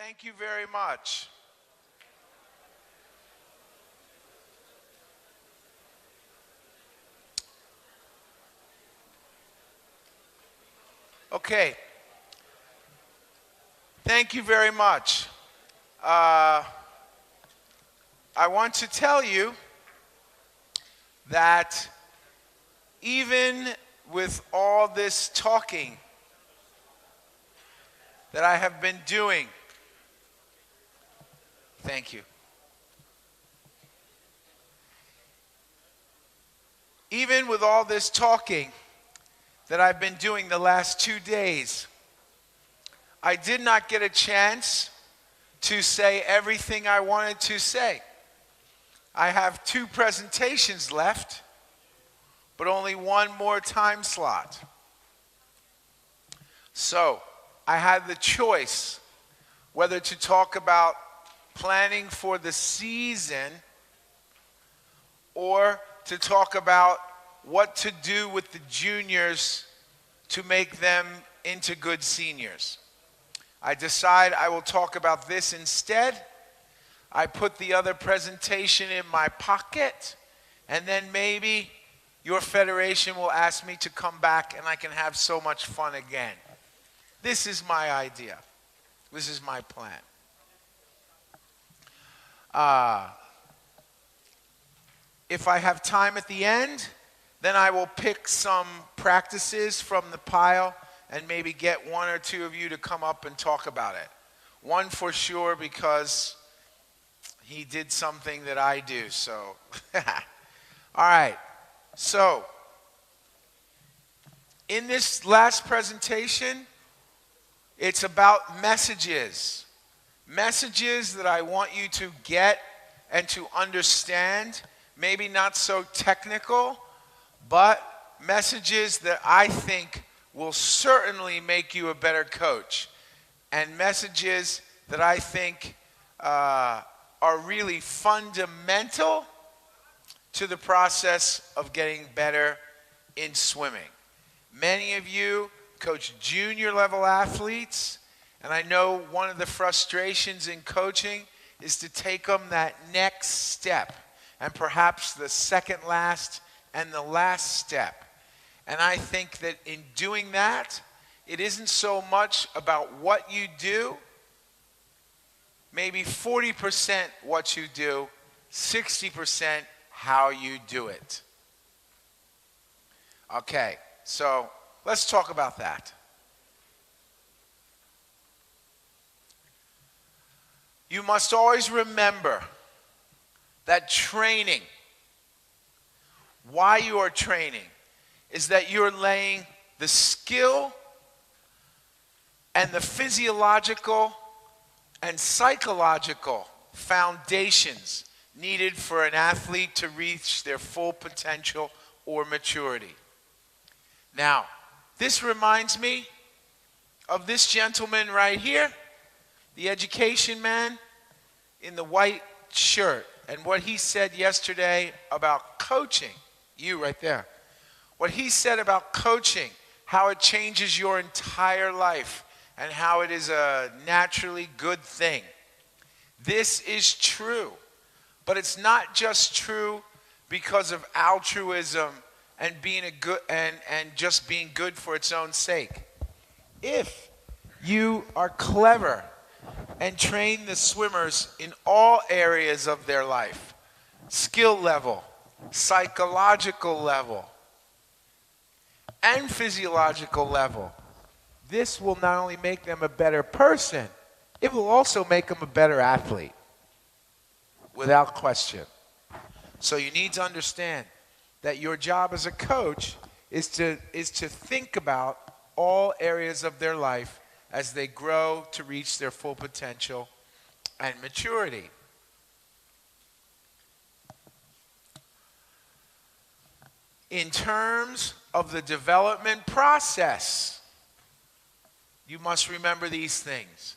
Thank you very much. Okay. Thank you very much. I want to tell you that even with all this talking that I have been doing, thank you. Even with all this talking that I've been doing the last 2 days, I did not get a chance to say everything I wanted to say. I have 2 presentations left, but only 1 more time slot. So I had the choice whether to talk about planning for the season or to talk about what to do with the juniors to make them into good seniors. I decide I will talk about this instead. I put the other presentation in my pocket, and then maybe your federation will ask me to come back and I can have so much fun again. This is my idea. This is my plan. If I have time at the end, then I will pick some practices from the pile and maybe get 1 or 2 of you to come up and talk about it. One for sure because he did something that I do, so. All right, so in this last presentation, it's about messages. Messages that I want you to get and to understand, maybe not so technical, but messages that I think will certainly make you a better coach, and messages that I think are really fundamental to the process of getting better in swimming. Many of you coach junior level athletes, and I know one of the frustrations in coaching is to take them that next step, and perhaps the second last and the last step. And I think that in doing that, it isn't so much about what you do, maybe 40% what you do, 60% how you do it. Okay, so let's talk about that. You must always remember that training, why you are training, is that you're laying the skill and the physiological and psychological foundations needed for an athlete to reach their full potential or maturity. Now, this reminds me of this gentleman right here, the education man in the white shirt, and what he said yesterday about coaching. You right there. What he said about coaching, how it changes your entire life and how it is a naturally good thing. This is true, but it's not just true because of altruism and being a good and just being good for its own sake. If you are clever and train the swimmers in all areas of their life, skill level, psychological level, and physiological level, this will not only make them a better person, it will also make them a better athlete, without question. So you need to understand that your job as a coach is to think about all areas of their life as they grow to reach their full potential and maturity. In terms of the development process, you must remember these things.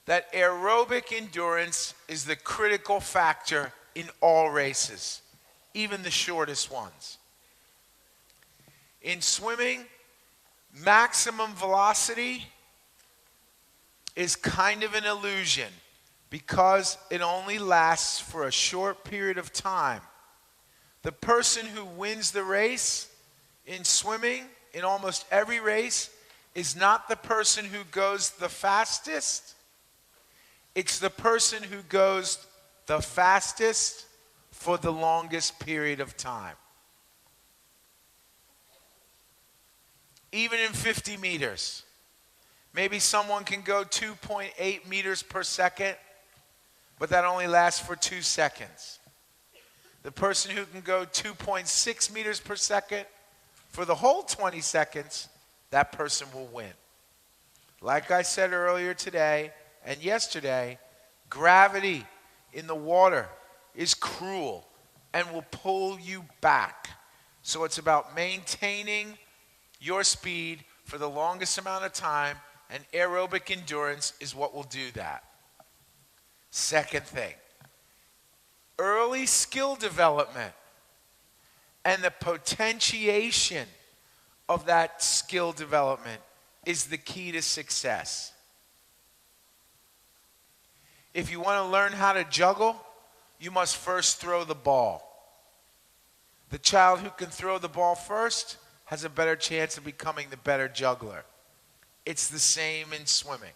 That aerobic endurance is the critical factor in all races, even the shortest ones. In swimming, maximum velocity is kind of an illusion because it only lasts for a short period of time. The person who wins the race in swimming, in almost every race, is not the person who goes the fastest. It's the person who goes the fastest for the longest period of time. Even in 50 meters. Maybe someone can go 2.8 meters per second, but that only lasts for 2 seconds. The person who can go 2.6 meters per second for the whole 20 seconds, that person will win. Like I said earlier today and yesterday, gravity in the water is cruel and will pull you back. So it's about maintaining your speed for the longest amount of time, and aerobic endurance is what will do that. Second thing, early skill development and the potentiation of that skill development is the key to success. If you want to learn how to juggle, you must first throw the ball. The child who can throw the ball first has a better chance of becoming the better juggler. It's the same in swimming.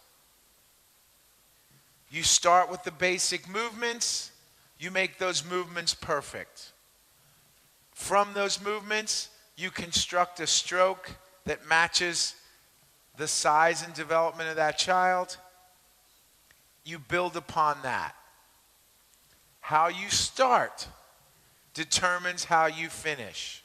You start with the basic movements, you make those movements perfect. From those movements, you construct a stroke that matches the size and development of that child. You build upon that. How you start determines how you finish.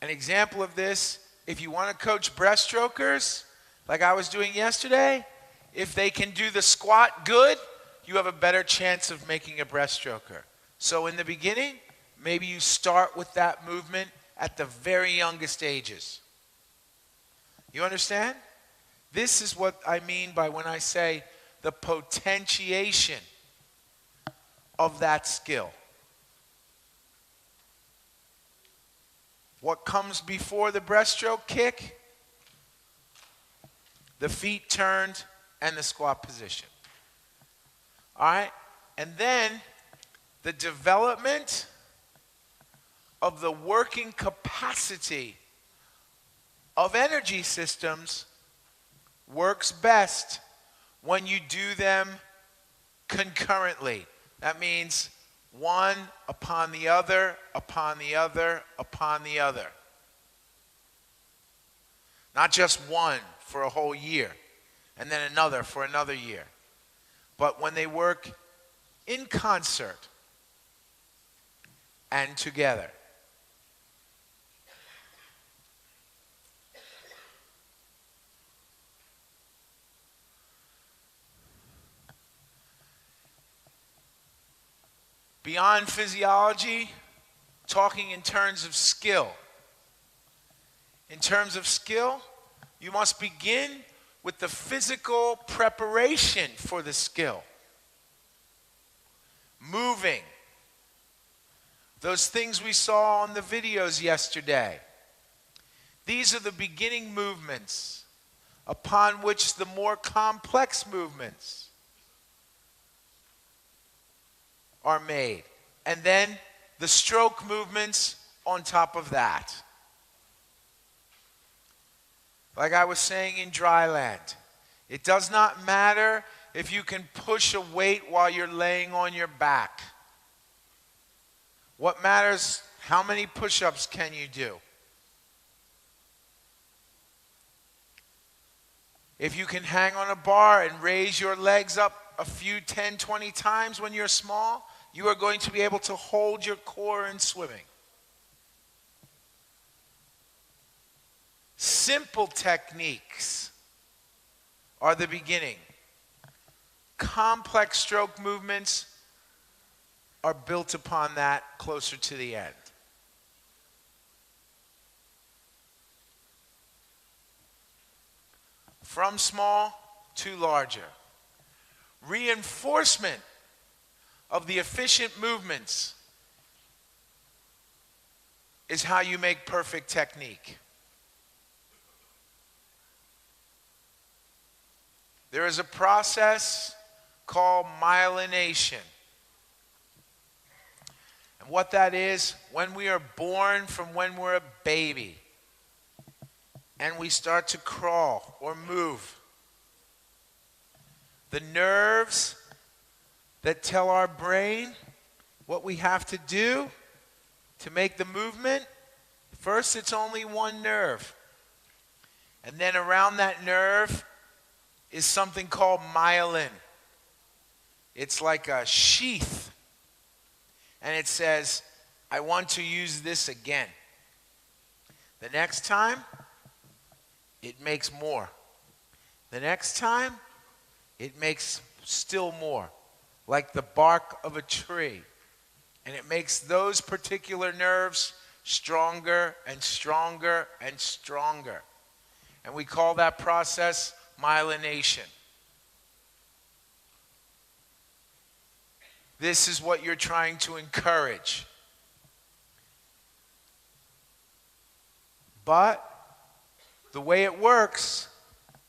An example of this, if you want to coach breaststrokers, like I was doing yesterday, if they can do the squat good, you have a better chance of making a breaststroker. So in the beginning, maybe you start with that movement at the very youngest ages. You understand? This is what I mean by when I say the potentiation of that skill. What comes before the breaststroke kick? The feet turned and the squat position. All right? And then the development of the working capacity of energy systems works best when you do them concurrently. That means one upon the other, upon the other, upon the other. Not just one for a whole year, and then another for another year. But when they work in concert and together. Beyond physiology, talking in terms of skill. In terms of skill, you must begin with the physical preparation for the skill. Moving. Those things we saw on the videos yesterday. These are the beginning movements upon which the more complex movements are made. And then the stroke movements on top of that. Like I was saying in dry land, it does not matter if you can push a weight while you're laying on your back. What matters, how many push-ups can you do? If you can hang on a bar and raise your legs up a few 10, 20 times when you're small, you are going to be able to hold your core in swimming. Simple techniques are the beginning. Complex stroke movements are built upon that closer to the end. From small to larger. Reinforcement of the efficient movements is how you make perfect technique. there is a process called myelination. And what that is, when we are born from when we're a baby and we start to crawl or move, the nerves that tell our brain what we have to do to make the movement, first it's only one nerve. And then around that nerve is something called myelin. It's like a sheath. And it says, I want to use this again. The next time, it makes more. The next time, it makes still more, like the bark of a tree. And it makes those particular nerves stronger and stronger and stronger. And we call that process myelination. This is what you're trying to encourage. But the way it works,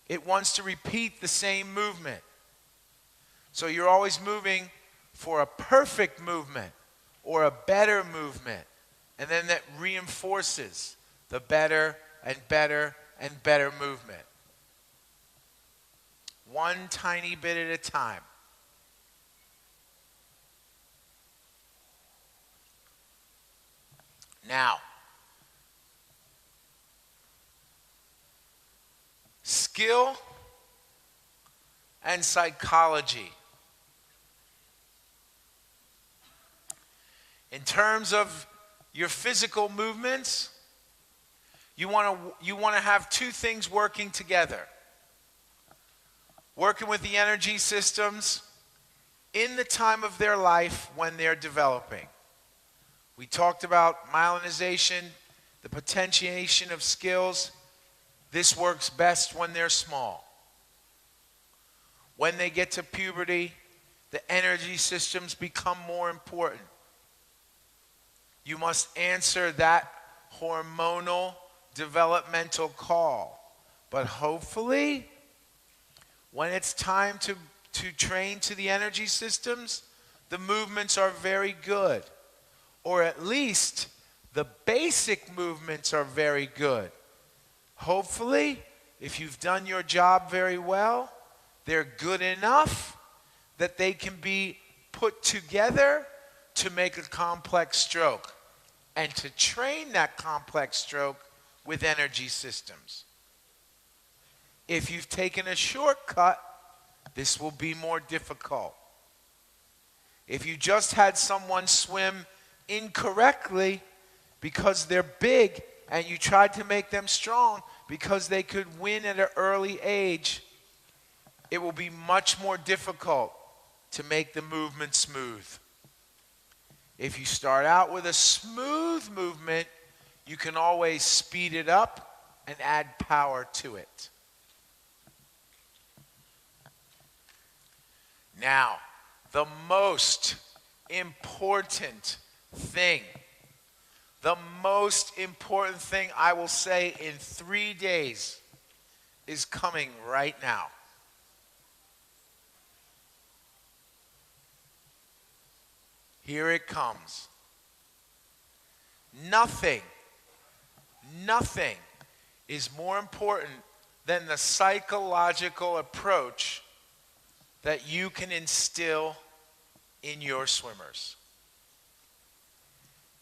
it wants to repeat the same movement. So you're always moving for a perfect movement or a better movement. And then that reinforces the better and better and better movement. One tiny bit at a time. Now, skill and psychology. In terms of your physical movements, you want to have two things working together. Working with the energy systems in the time of their life when they're developing. We talked about myelinization, the potentiation of skills. This works best when they're small. When they get to puberty, the energy systems become more important. You must answer that hormonal developmental call. But hopefully, when it's time to train to the energy systems, the movements are very good. Or at least the basic movements are very good. Hopefully, if you've done your job very well, they're good enough that they can be put together to make a complex stroke and to train that complex stroke with energy systems. If you've taken a shortcut, this will be more difficult. If you just had someone swim incorrectly because they're big and you tried to make them strong because they could win at an early age, it will be much more difficult to make the movement smooth. If you start out with a smooth movement, you can always speed it up and add power to it. Now, the most important thing I will say in 3 days is coming right now. Here it comes. Nothing is more important than the psychological approach that you can instill in your swimmers.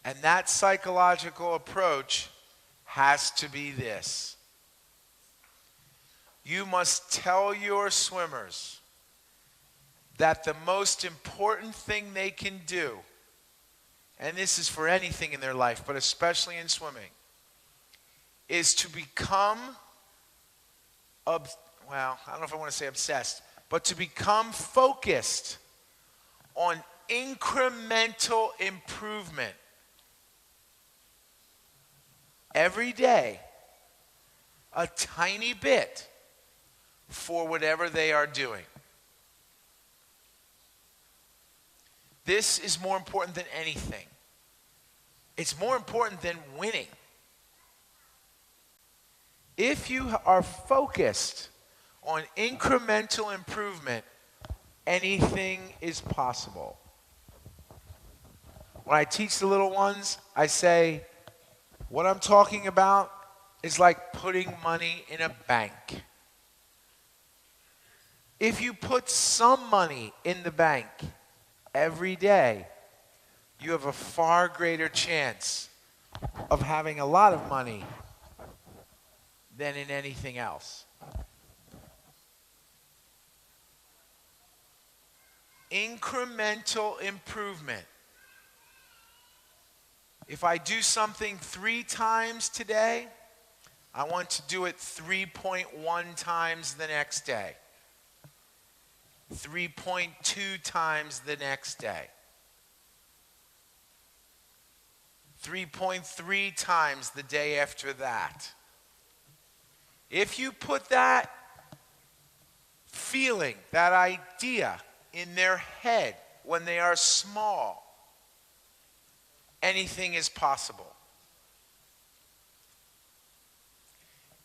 And that psychological approach has to be this. You must tell your swimmers that the most important thing they can do, and this is for anything in their life, but especially in swimming, is to become, I don't know if I want to say obsessed, but to become focused on incremental improvement. Every day, a tiny bit for whatever they are doing. This is more important than anything. It's more important than winning. If you are focused on incremental improvement, anything is possible. When I teach the little ones, I say, what I'm talking about is like putting money in a bank. If you put some money in the bank every day, you have a far greater chance of having a lot of money than in anything else. Incremental improvement. If I do something 3 times today, I want to do it 3.1 times the next day. 3.2 times the next day. 3.3 times the day after that. If you put that feeling, that idea in their head when they are small, anything is possible.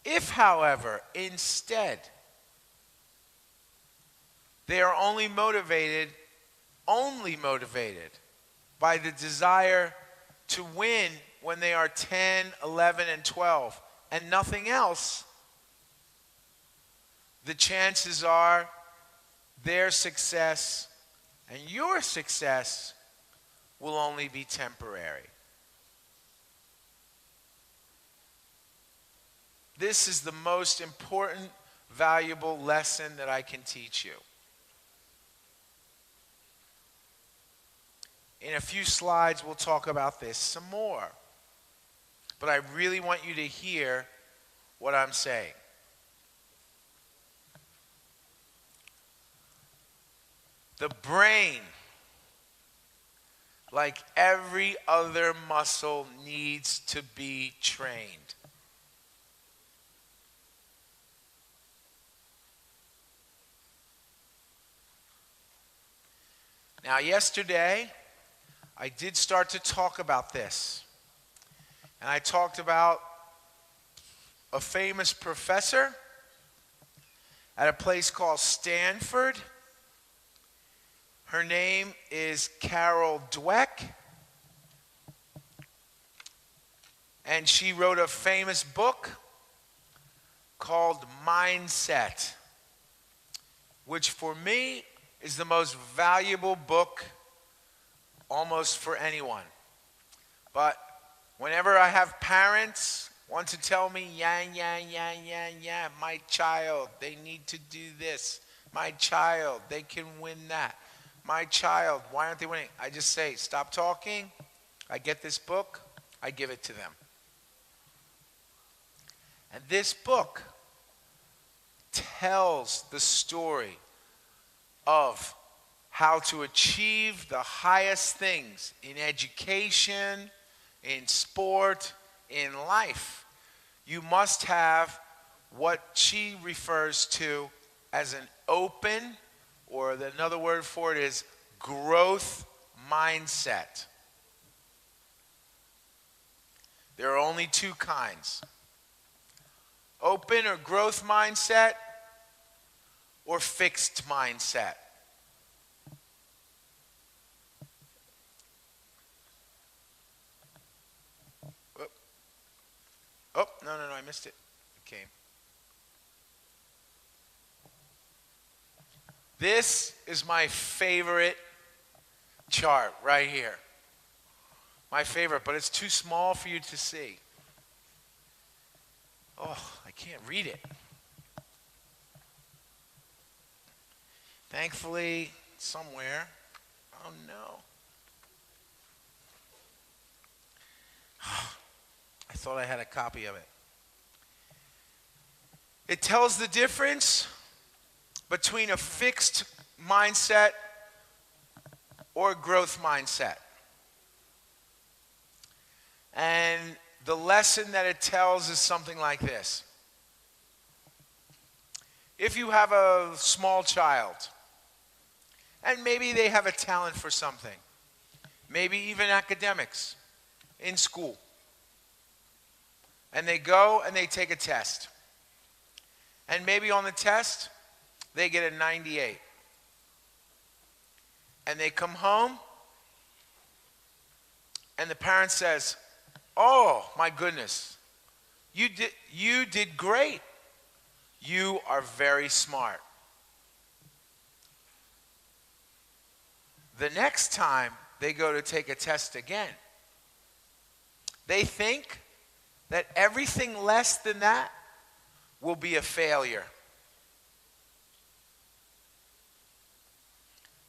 If, however, instead, they are only motivated by the desire to win when they are 10, 11, and 12, and nothing else, the chances are their success and your success will only be temporary. This is the most important, valuable lesson that I can teach you. In a few slides, we'll talk about this some more. But I really want you to hear what I'm saying. The brain, like every other muscle, needs to be trained. Now, yesterday, I did start to talk about this. And I talked about a famous professor at a place called Stanford. Her name is Carol Dweck. And she wrote a famous book called Mindset, which for me is the most valuable book almost for anyone. But whenever I have parents want to tell me, yeah, my child, they need to do this. My child, they can win that. My child, why aren't they winning? I just say, stop talking. I get this book. I give it to them. And this book tells the story of how to achieve the highest things in education, in sport, in life. You must have what she refers to as an open, or another word for it is growth mindset. There are only 2 kinds. Open or growth mindset, or fixed mindset. Oh, no, I missed it. It came. This is my favorite chart right here. My favorite, but it's too small for you to see. Oh, I can't read it. Thankfully, somewhere. Oh, no. I thought I had a copy of it. It tells the difference between a fixed mindset or a growth mindset. And the lesson that it tells is something like this. If you have a small child, and maybe they have a talent for something, maybe even academics in school, and they go and they take a test. And maybe on the test, they get a 98. And they come home, and the parent says, "Oh, my goodness, you did great. You are very smart." The next time they go to take a test again, they think that everything less than that will be a failure.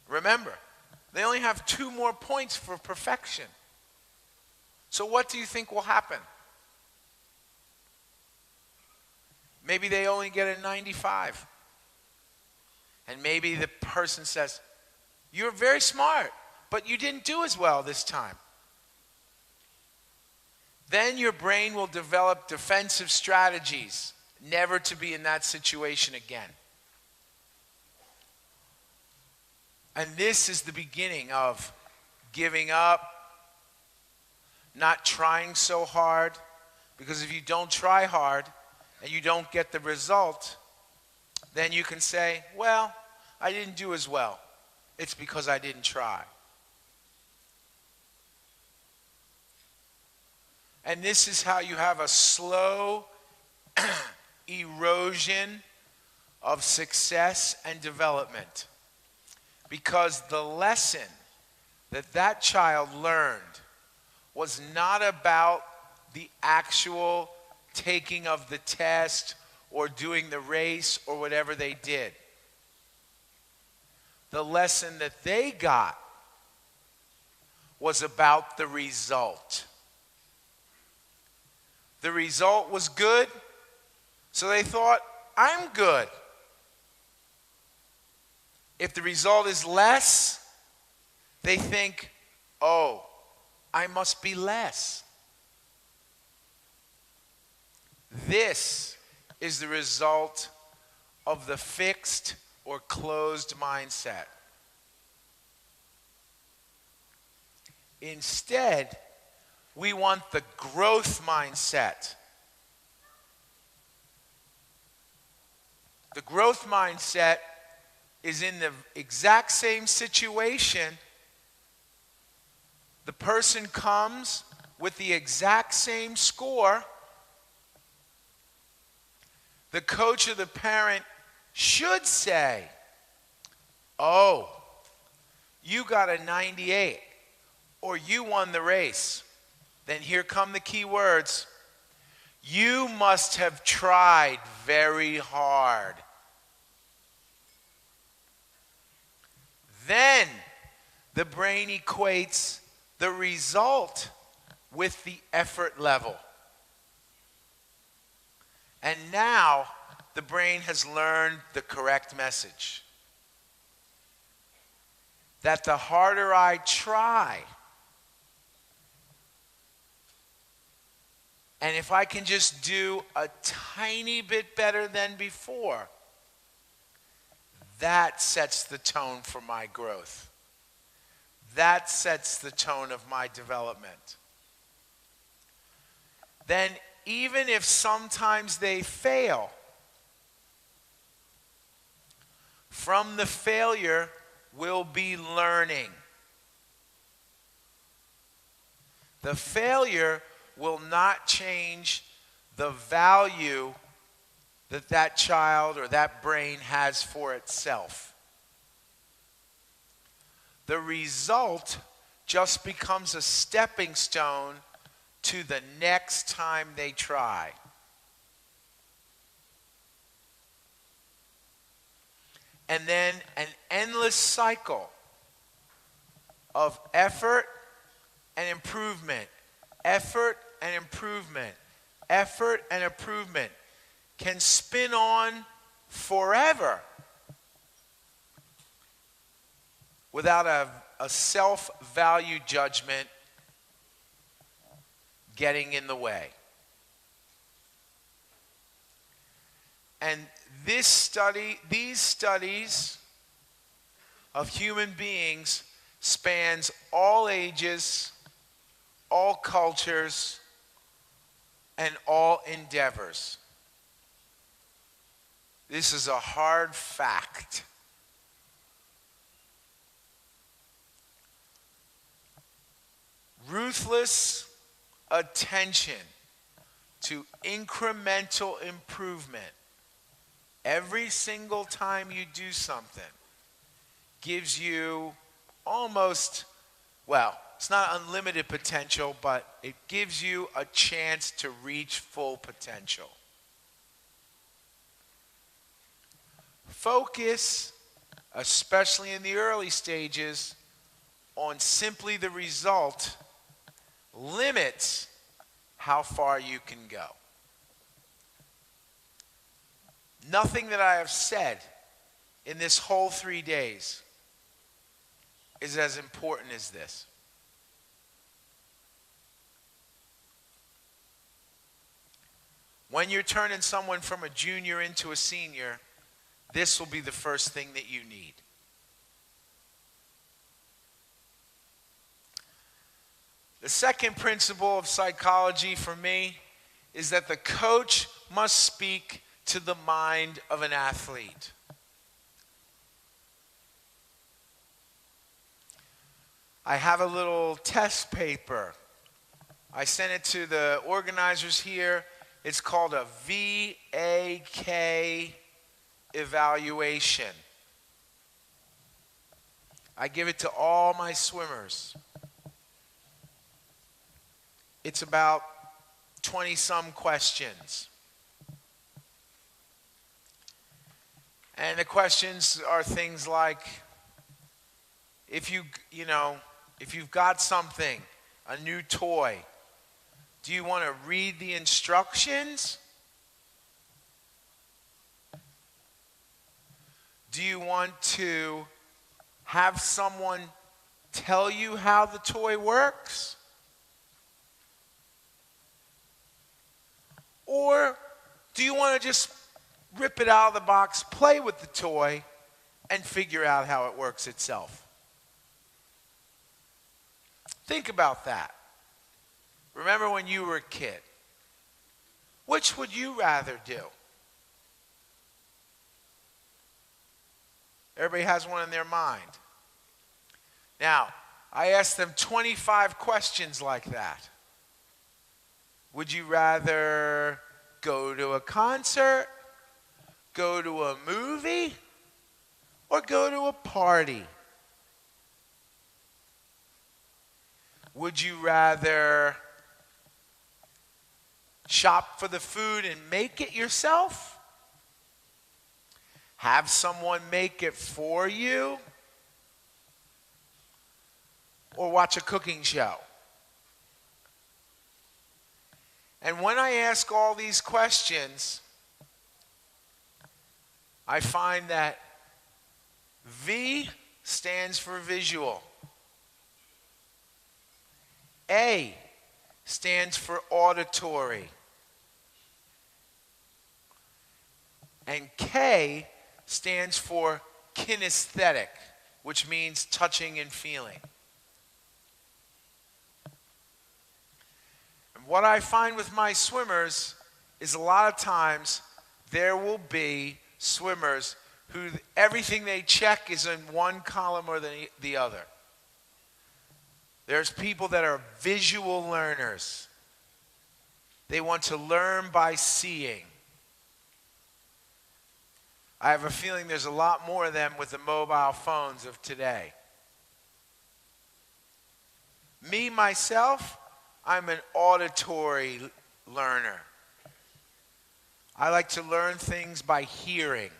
Remember, they only have 2 more points for perfection. So what do you think will happen? Maybe they only get a 95. And maybe the person says, "You're very smart, but you didn't do as well this time." Then your brain will develop defensive strategies, never to be in that situation again. And this is the beginning of giving up, not trying so hard, because if you don't try hard and you don't get the result, then you can say, "Well, I didn't do as well. It's because I didn't try." And this is how you have a slow erosion of success and development. Because the lesson that that child learned was not about the actual taking of the test or doing the race or whatever they did. The lesson that they got was about the result. The result was good, so they thought, "I'm good." If the result is less, they think, "Oh, I must be less." This is the result of the fixed or closed mindset. Instead, we want the growth mindset. The growth mindset is in the exact same situation. The person comes with the exact same score. The coach or the parent should say, "Oh, you got a 98, or you won the race." Then here come the key words. "You must have tried very hard." Then the brain equates the result with the effort level. And now the brain has learned the correct message. That the harder I try, and if I can just do a tiny bit better than before, that sets the tone for my growth. That sets the tone of my development. Then even if sometimes they fail, from the failure will be learning. The failure will not change the value that that child or that brain has for itself. The result just becomes a stepping stone to the next time they try. And then an endless cycle of effort and improvement, effort and improvement, effort and improvement can spin on forever without a self-value judgment getting in the way. And these studies of human beings spans all ages, all cultures, and all endeavors. This is a hard fact. Ruthless attention to incremental improvement every single time you do something gives you almost, well, it's not unlimited potential, but it gives you a chance to reach full potential. Focus, especially in the early stages, on simply the result limits how far you can go. Nothing that I have said in this whole 3 days is as important as this. When you're turning someone from a junior into a senior, this will be the first thing that you need. The second principle of psychology for me is that the coach must speak to the mind of an athlete. I have a little test paper. I sent it to the organizers here. It's called a VAK evaluation. I give it to all my swimmers. It's about 20-some questions. And the questions are things like, if you've got something, a new toy, do you want to read the instructions? Do you want to have someone tell you how the toy works? Or do you want to just rip it out of the box, play with the toy, and figure out how it works itself? Think about that. Remember when you were a kid. Which would you rather do? Everybody has one in their mind. Now, I asked them 25 questions like that. Would you rather go to a concert, go to a movie, or go to a party? Would you rather shop for the food and make it yourself? Have someone make it for you? Or watch a cooking show? And when I ask all these questions, I find that V stands for visual. A stands for auditory. And K stands for kinesthetic, which means touching and feeling. And what I find with my swimmers is a lot of times there will be swimmers who everything they check is in one column or the other. There's people that are visual learners. They want to learn by seeing. I have a feeling there's a lot more of them with the mobile phones of today. Me, myself, I'm an auditory learner. I like to learn things by hearing.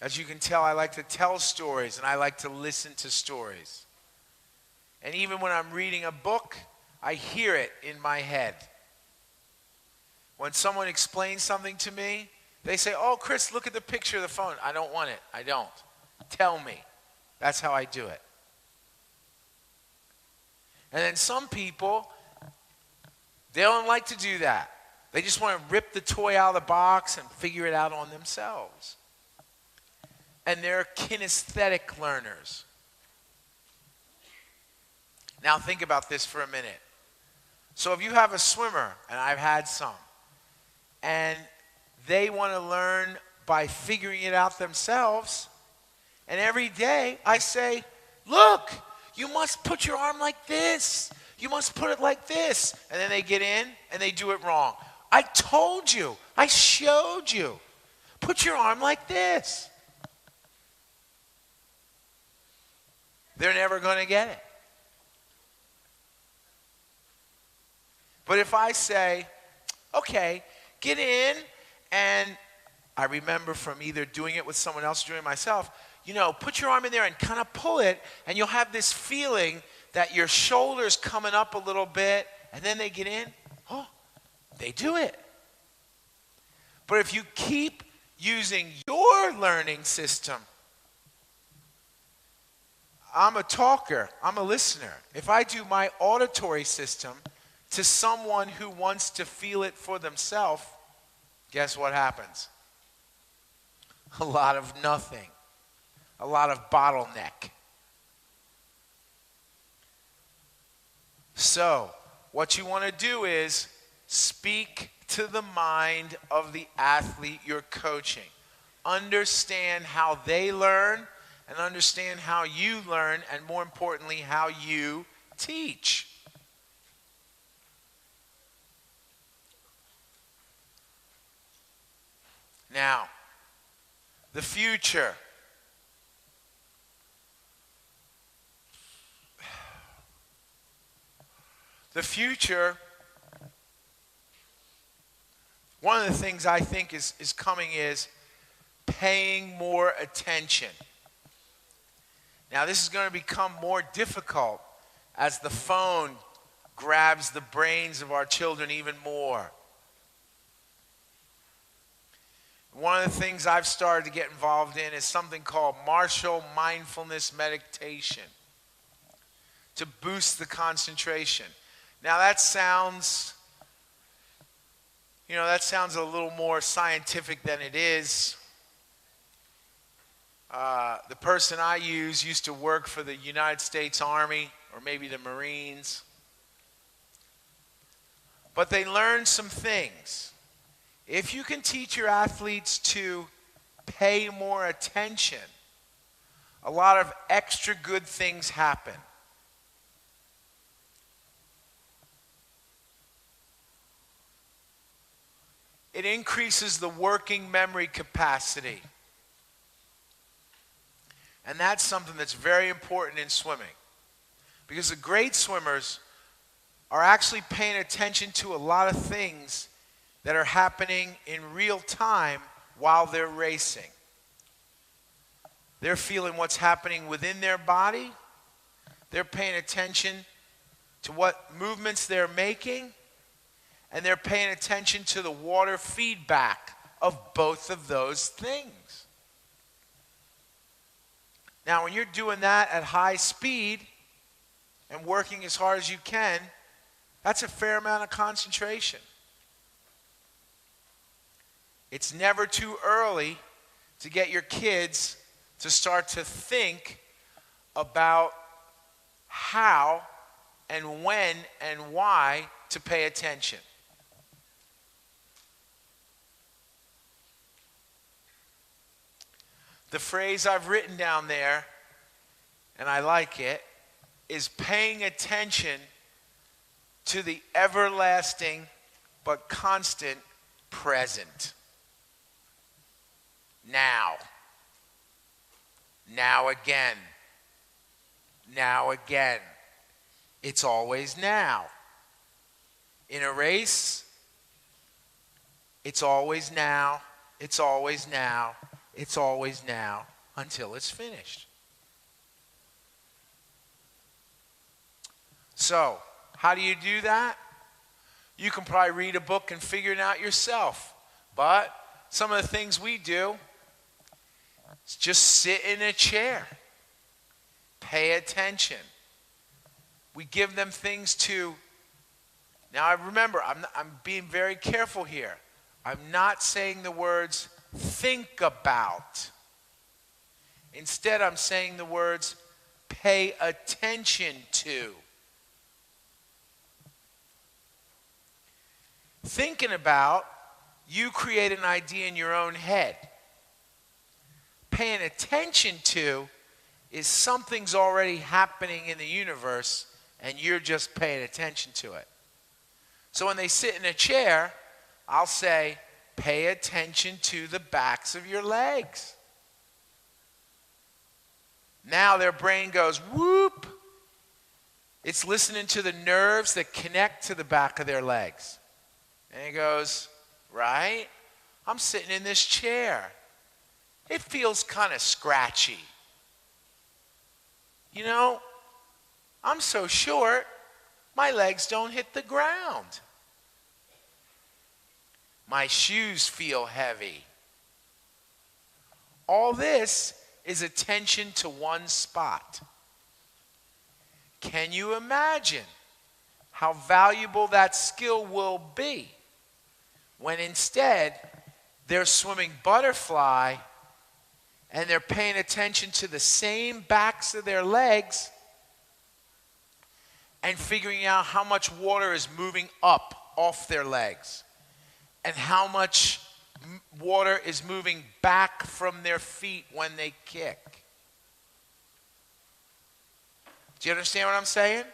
As you can tell, I like to tell stories and I like to listen to stories. And even when I'm reading a book, I hear it in my head. When someone explains something to me, they say, "Oh, Chris, look at the picture of the phone." I don't want it. I don't. Tell me. That's how I do it. And then some people, they don't like to do that. They just want to rip the toy out of the box and figure it out on themselves. And they're kinesthetic learners. Now think about this for a minute. So if you have a swimmer, and I've had some, and they want to learn by figuring it out themselves. And every day I say, look, you must put your arm like this. You must put it like this. And then they get in and they do it wrong. I told you. I showed you. Put your arm like this. They're never going to get it. But if I say, okay, get in, and I remember from either doing it with someone else or doing it myself, put your arm in there and kind of pull it, and you'll have this feeling that your shoulder's coming up a little bit, and then they get in, they do it. But if you keep using your learning system, I'm a talker, I'm a listener. If I do my auditory system to someone who wants to feel it for themselves, guess what happens? A lot of nothing. A lot of bottleneck. So, what you want to do is speak to the mind of the athlete you're coaching. Understand how they learn and understand how you learn, and more importantly, how you teach. Now, the future. The future, one of the things I think is coming is paying more attention. Now, this is going to become more difficult as the phone grabs the brains of our children even more. One of the things I've started to get involved in is something called martial mindfulness meditation to boost the concentration. Now that sounds a little more scientific than it is. The person I use used to work for the United States Army or maybe the Marines. But they learned some things. If you can teach your athletes to pay more attention, a lot of extra good things happen. It increases the working memory capacity. And that's something that's very important in swimming. Because the great swimmers are actually paying attention to a lot of things that are happening in real time while they're racing. They're feeling what's happening within their body. They're paying attention to what movements they're making. And they're paying attention to the water feedback of both of those things. Now, when you're doing that at high speed and working as hard as you can, that's a fair amount of concentration. It's never too early to get your kids to start to think about how and when and why to pay attention. The phrase I've written down there, and I like it, is paying attention to the everlasting but constant present. Now. Now again. Now again. It's always now. In a race, it's always now. It's always now. It's always now until it's finished. So, how do you do that? You can probably read a book and figure it out yourself. But some of the things we do is just sit in a chair. Pay attention. We give them things to... Now, I remember, I'm being very careful here. I'm not saying the words think about. Instead, I'm saying the words pay attention to. Thinking about you create an idea in your own head. Paying attention to is something's already happening in the universe and you're just paying attention to it. So when they sit in a chair, I'll say, pay attention to the backs of your legs. Now their brain goes, whoop. It's listening to the nerves that connect to the back of their legs. And it goes, right? I'm sitting in this chair. It feels kind of scratchy. You know, I'm so short, my legs don't hit the ground. My shoes feel heavy. All this is attention to one spot. Can you imagine how valuable that skill will be when instead they're swimming butterfly and they're paying attention to the same backs of their legs and figuring out how much water is moving up off their legs and how much water is moving back from their feet when they kick. Do you understand what I'm saying?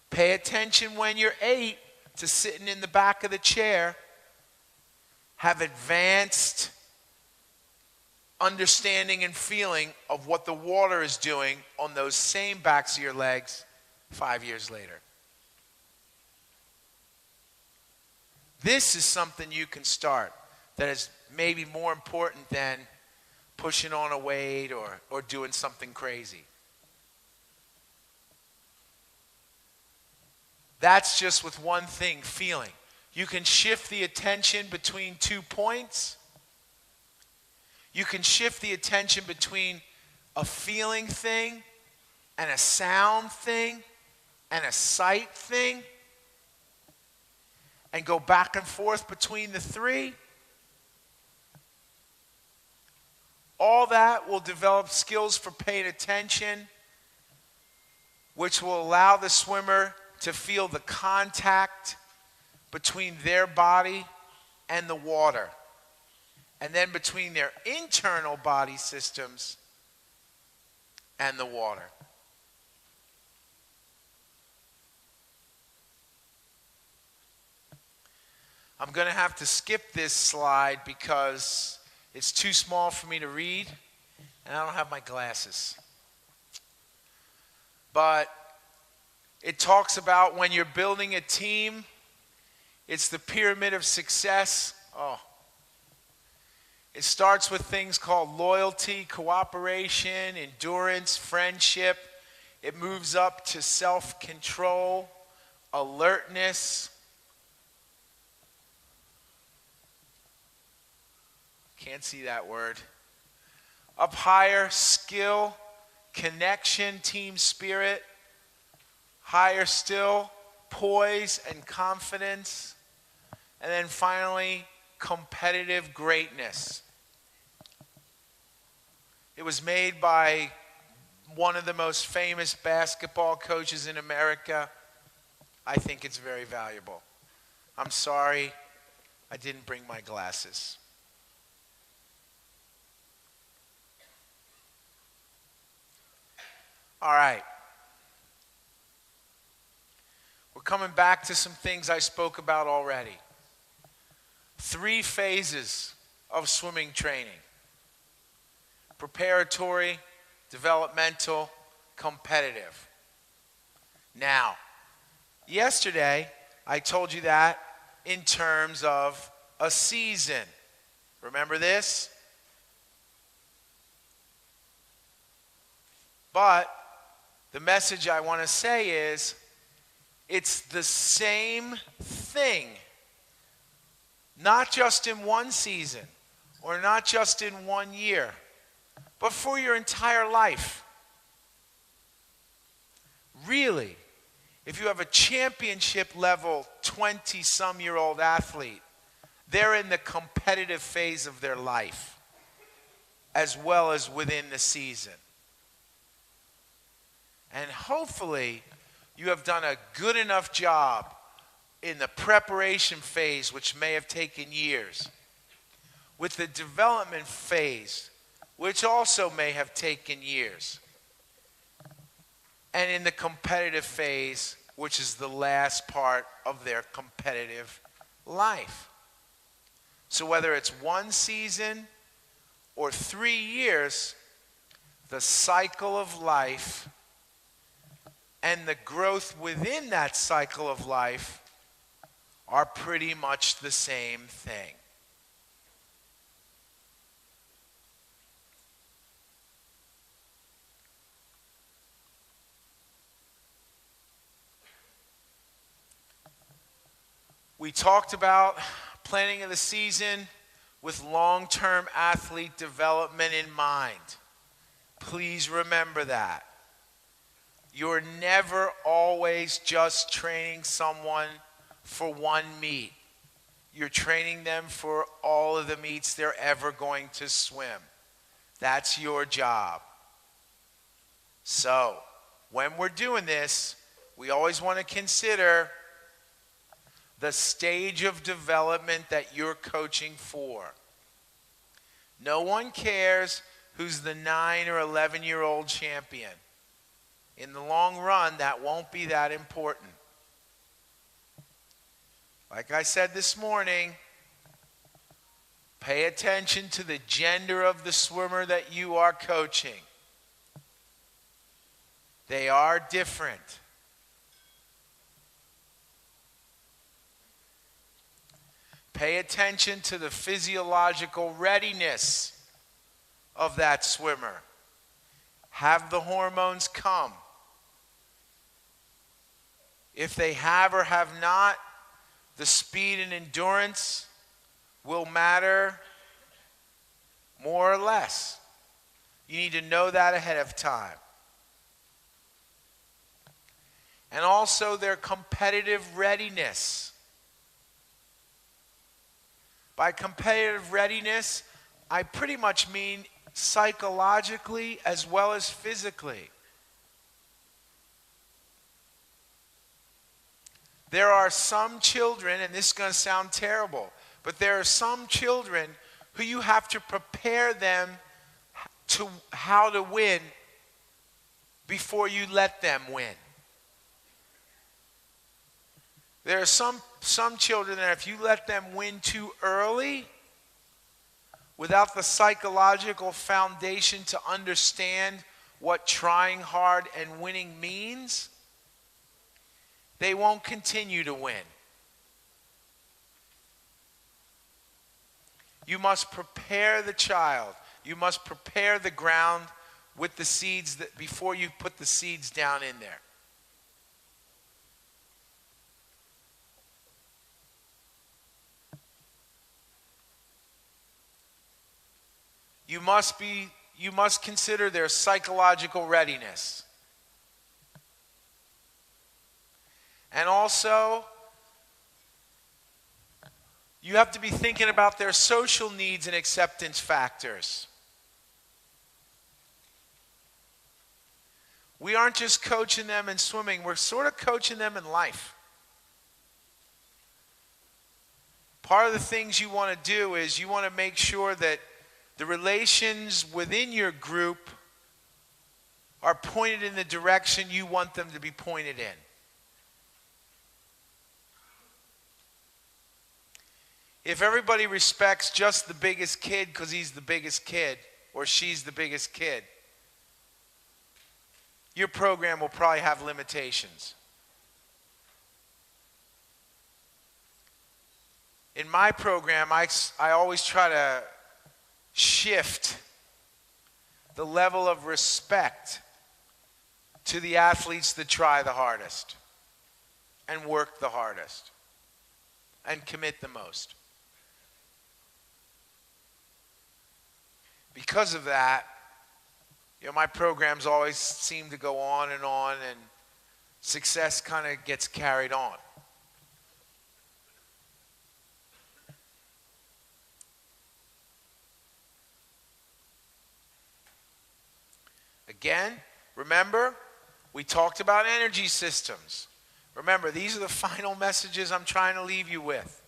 Pay attention when you're 8 to sitting in the back of the chair. Have advanced understanding and feeling of what the water is doing on those same backs of your legs 5 years later. This is something you can start that is maybe more important than pushing on a weight or doing something crazy. That's just with one thing, feeling. You can shift the attention between 2 points. You can shift the attention between a feeling thing and a sound thing and a sight thing and go back and forth between the 3. All that will develop skills for paying attention, which will allow the swimmer to feel the contact between their body and the water, and then between their internal body systems and the water. I'm going to have to skip this slide because it's too small for me to read, and I don't have my glasses. But it talks about when you're building a team, it's the pyramid of success. It starts with things called loyalty, cooperation, endurance, friendship. It moves up to self-control, alertness. Can't see that word. Up higher, skill, connection, team spirit. Higher still, poise and confidence. And then finally, competitive greatness. It was made by one of the most famous basketball coaches in America. I think it's very valuable. I'm sorry, I didn't bring my glasses. All right. We're coming back to some things I spoke about already. 3 phases of swimming training: preparatory, developmental, competitive. Now, yesterday I told you that in terms of a season. Remember this? But the message I want to say is, it's the same thing, not just in one season or not just in 1 year, but for your entire life. Really, if you have a championship level 20-some-year-old athlete, they're in the competitive phase of their life as well as within the season. And hopefully, you have done a good enough job in the preparation phase, which may have taken years, with the development phase, which also may have taken years, and in the competitive phase, which is the last part of their competitive life. So whether it's one season or 3 years, the cycle of life and the growth within that cycle of life are pretty much the same thing. We talked about planning of the season with long-term athlete development in mind. Please remember that. You're never always just training someone for one meet. You're training them for all of the meets they're ever going to swim. That's your job. So, when we're doing this, we always want to consider the stage of development that you're coaching for. No one cares who's the 9 or 11-year-old champion. In the long run, that won't be that important. Like I said this morning, pay attention to the gender of the swimmer that you are coaching. They are different. Pay attention to the physiological readiness of that swimmer. Have the hormones come. If they have or have not, the speed and endurance will matter more or less. You need to know that ahead of time. And also their competitive readiness. By competitive readiness, I pretty much mean psychologically as well as physically. There are some children, and this is going to sound terrible, but there are some children who you have to prepare them to how to win before you let them win. There are some children that if you let them win too early, without the psychological foundation to understand what trying hard and winning means, they won't continue to win. You must prepare the child. You must prepare the ground with the seeds before you put the seeds down in there. You must consider their psychological readiness. And also, you have to be thinking about their social needs and acceptance factors. We aren't just coaching them in swimming, we're sort of coaching them in life. Part of the things you want to do is you want to make sure that the relations within your group are pointed in the direction you want them to be pointed in. If everybody respects just the biggest kid because he's the biggest kid or she's the biggest kid, your program will probably have limitations. In my program, I always try to shift the level of respect to the athletes that try the hardest and work the hardest and commit the most. Because of that, my programs always seem to go on, and success kind of gets carried on. Again, remember, we talked about energy systems. Remember, these are the final messages I'm trying to leave you with.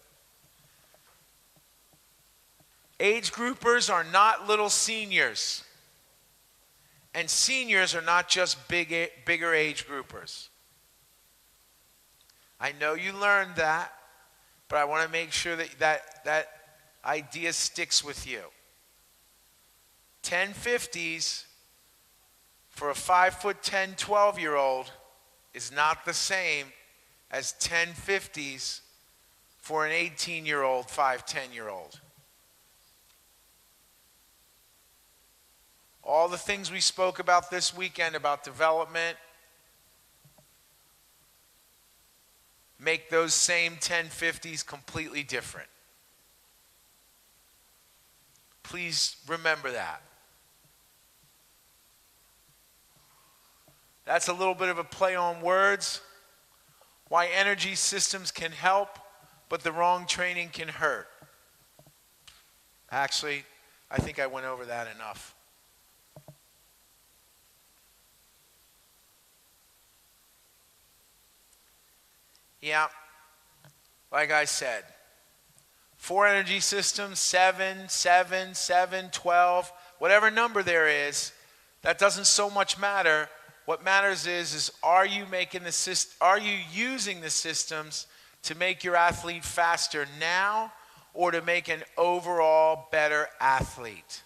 Age groupers are not little seniors. And seniors are not just bigger age groupers. I know you learned that, but I want to make sure that idea sticks with you. 1050s for a 5'10", 12-year-old is not the same as 1050s for an 18-year-old, 10-year-old. All the things we spoke about this weekend about development make those same 1050s completely different. Please remember that. That's a little bit of a play on words. Why energy systems can help, but the wrong training can hurt. Actually, I think I went over that enough. Yeah, like I said, 4 energy systems, 7, 7, 7, 12, whatever number there is, that doesn't so much matter. What matters is are you using the systems to make your athlete faster now or to make an overall better athlete?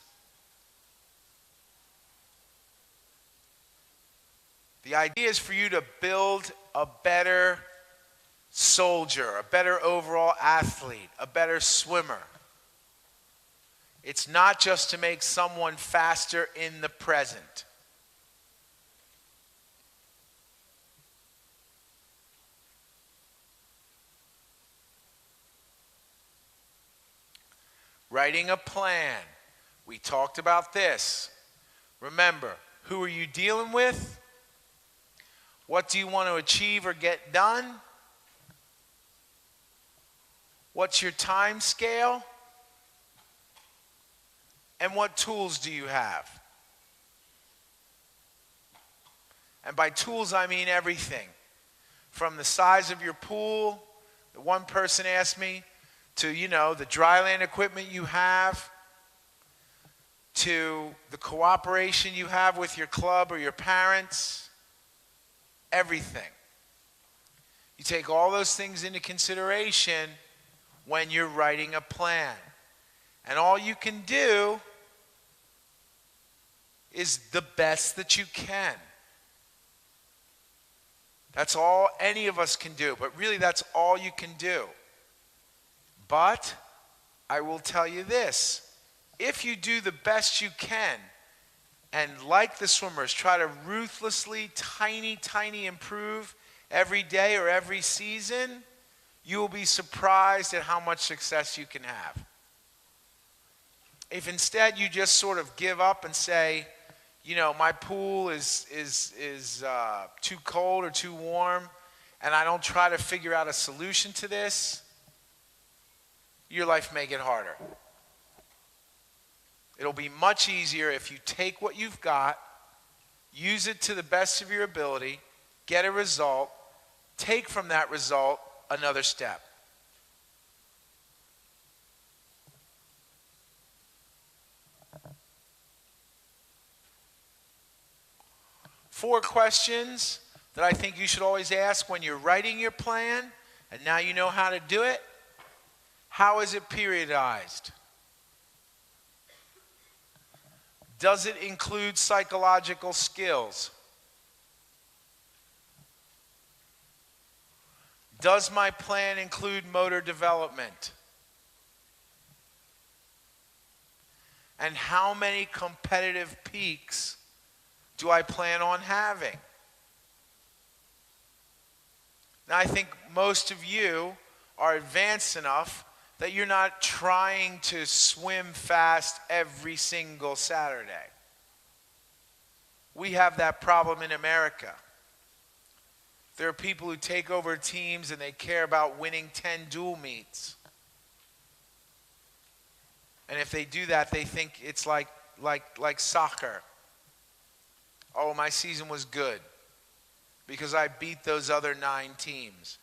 The idea is for you to build a better soldier, a better overall athlete, a better swimmer. It's not just to make someone faster in the present. Writing a plan. We talked about this. Remember, who are you dealing with? What do you want to achieve or get done? What's your time scale? And what tools do you have? And by tools, I mean everything. From the size of your pool, the one person asked me, to, the dryland equipment you have, to the cooperation you have with your club or your parents, everything. You take all those things into consideration when you're writing a plan. And all you can do is the best that you can. That's all any of us can do, but really that's all you can do. But I will tell you this, if you do the best you can, and like the swimmers, try to ruthlessly, tiny improve every day or every season, you will be surprised at how much success you can have. If instead you just sort of give up and say, my pool is too cold or too warm, and I don't try to figure out a solution to this, your life may get harder. It'll be much easier if you take what you've got, use it to the best of your ability, get a result, take from that result another step. Four questions that I think you should always ask when you're writing your plan, and now you know how to do it. How is it periodized? Does it include psychological skills? Does my plan include motor development? And how many competitive peaks do I plan on having? Now, I think most of you are advanced enough that you're not trying to swim fast every single Saturday. We have that problem in America. There are people who take over teams and they care about winning 10 dual meets. And if they do that, they think it's like soccer. Oh, my season was good. because I beat those other 9 teams.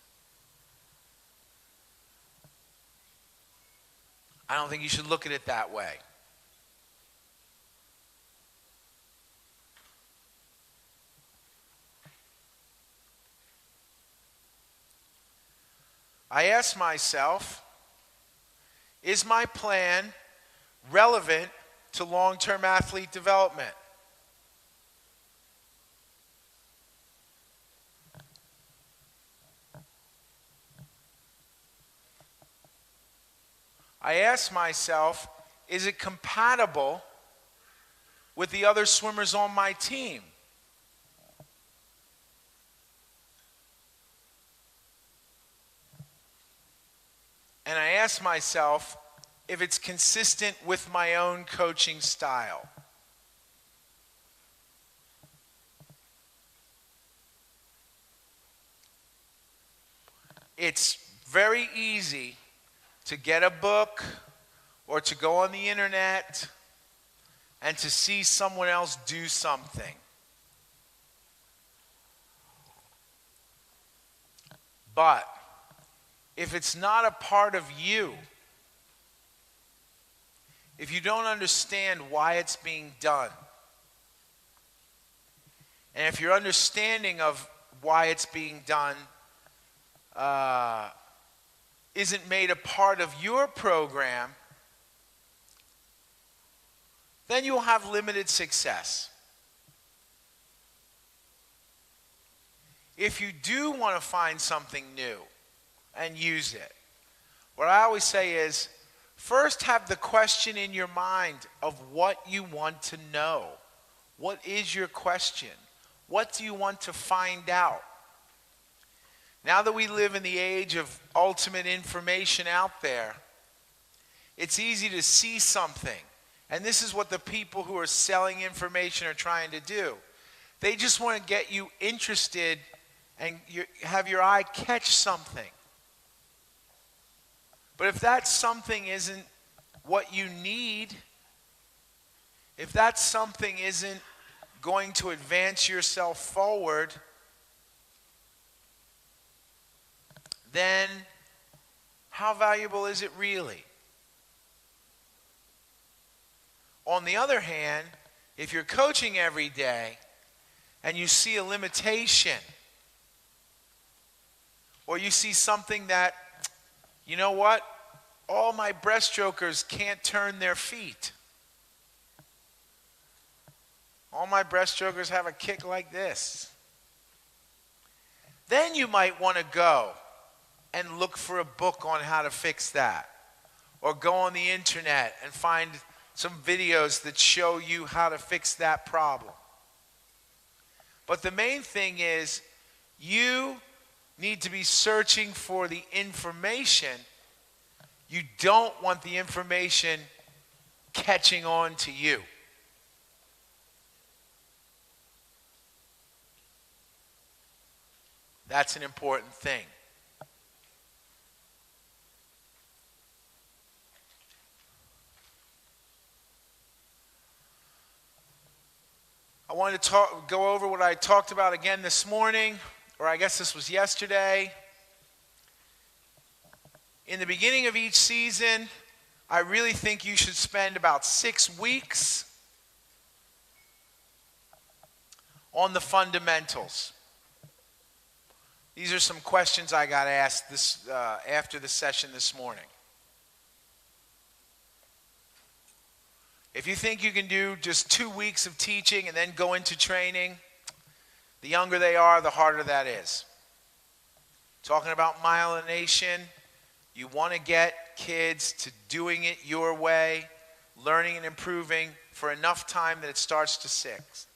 I don't think you should look at it that way. I ask myself, is my plan relevant to long-term athlete development? I ask myself, is it compatible with the other swimmers on my team? And I ask myself if it's consistent with my own coaching style. It's very easy to get a book or to go on the internet and to see someone else do something. But if it's not a part of you, if you don't understand why it's being done, and if your understanding of why it's being done isn't made a part of your program, then you'll have limited success. If you do want to find something new and use it, what I always say is, first have the question in your mind of what you want to know. What is your question? What do you want to find out? Now that we live in the age of ultimate information out there, it's easy to see something. And this is what the people who are selling information are trying to do. They just want to get you interested and have your eye catch something. But if that something isn't what you need, if that something isn't going to advance yourself forward, then how valuable is it really? On the other hand, if you're coaching every day and you see a limitation, or you see something that, you know what, all my breaststrokers can't turn their feet. All my breaststrokers have a kick like this. Then you might want to go and look for a book on how to fix that. Or go on the internet and find some videos that show you how to fix that problem. But the main thing is, you need to be searching for the information. You don't want the information catching on to you. That's an important thing. I wanted to go over what I talked about again this morning, or I guess this was yesterday. In the beginning of each season, I really think you should spend about 6 weeks on the fundamentals. These are some questions I got asked after the session this morning. If you think you can do just 2 weeks of teaching and then go into training, the younger they are, the harder that is. Talking about myelination, you want to get kids to doing it your way, learning and improving for enough time that it starts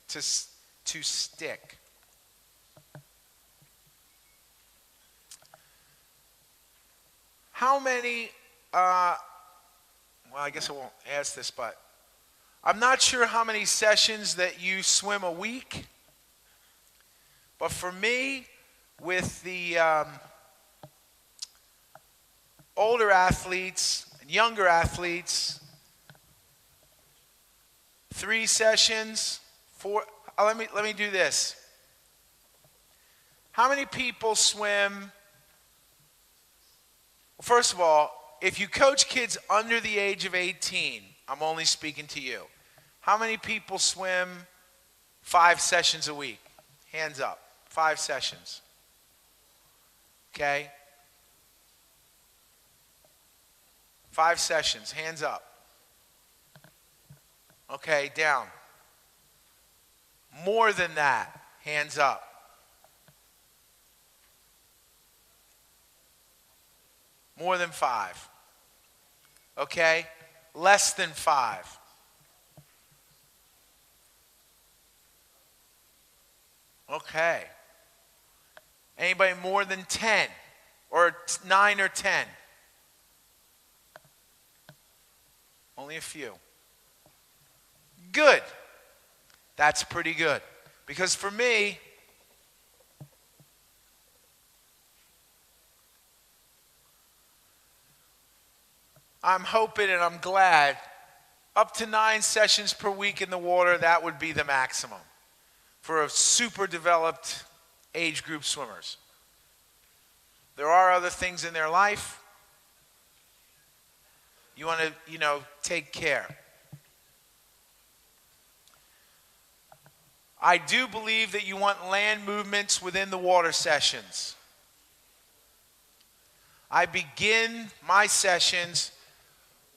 to stick. How many, well, I guess I won't ask this, but I'm not sure how many sessions that you swim a week, but for me, with the older athletes and younger athletes, 3 sessions, 4, let me do this. How many people swim? Well, first of all, if you coach kids under the age of 18, I'm only speaking to you. How many people swim 5 sessions a week? Hands up. 5 sessions. Okay? 5 sessions. Hands up. Okay, down. More than that. Hands up. More than 5. Okay? Less than 5. Okay. Anybody more than 10? Or 9 or 10? Only a few. Good. That's pretty good. Because for me, I'm hoping and I'm glad up to 9 sessions per week in the water, that would be the maximum for a super developed age group swimmers. There are other things in their life. You want to, take care. I do believe that you want land movements within the water sessions. I begin my sessions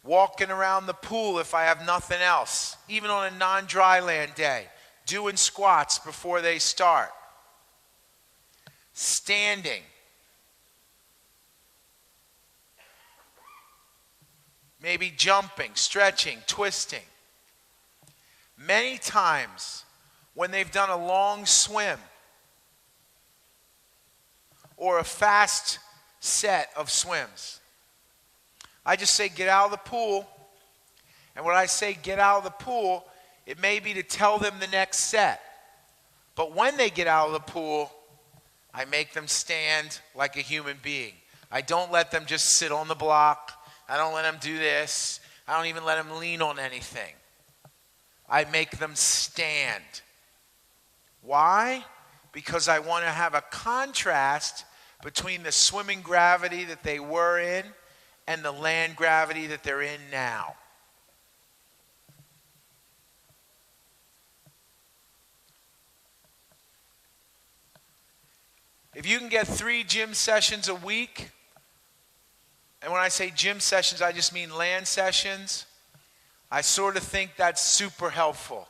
walking around the pool if I have nothing else, even on a non-dry land day, doing squats before they start, standing, maybe jumping, stretching, twisting. Many times when they've done a long swim or a fast set of swims, I just say get out of the pool. And when I say get out of the pool, it may be to tell them the next set. But when they get out of the pool, I make them stand like a human being. I don't let them just sit on the block. I don't let them do this. I don't even let them lean on anything. I make them stand. Why? Because I want to have a contrast between the swimming gravity that they were in and the land gravity that they're in now. If you can get 3 gym sessions a week, and when I say gym sessions, I just mean land sessions, I sort of think that's super helpful.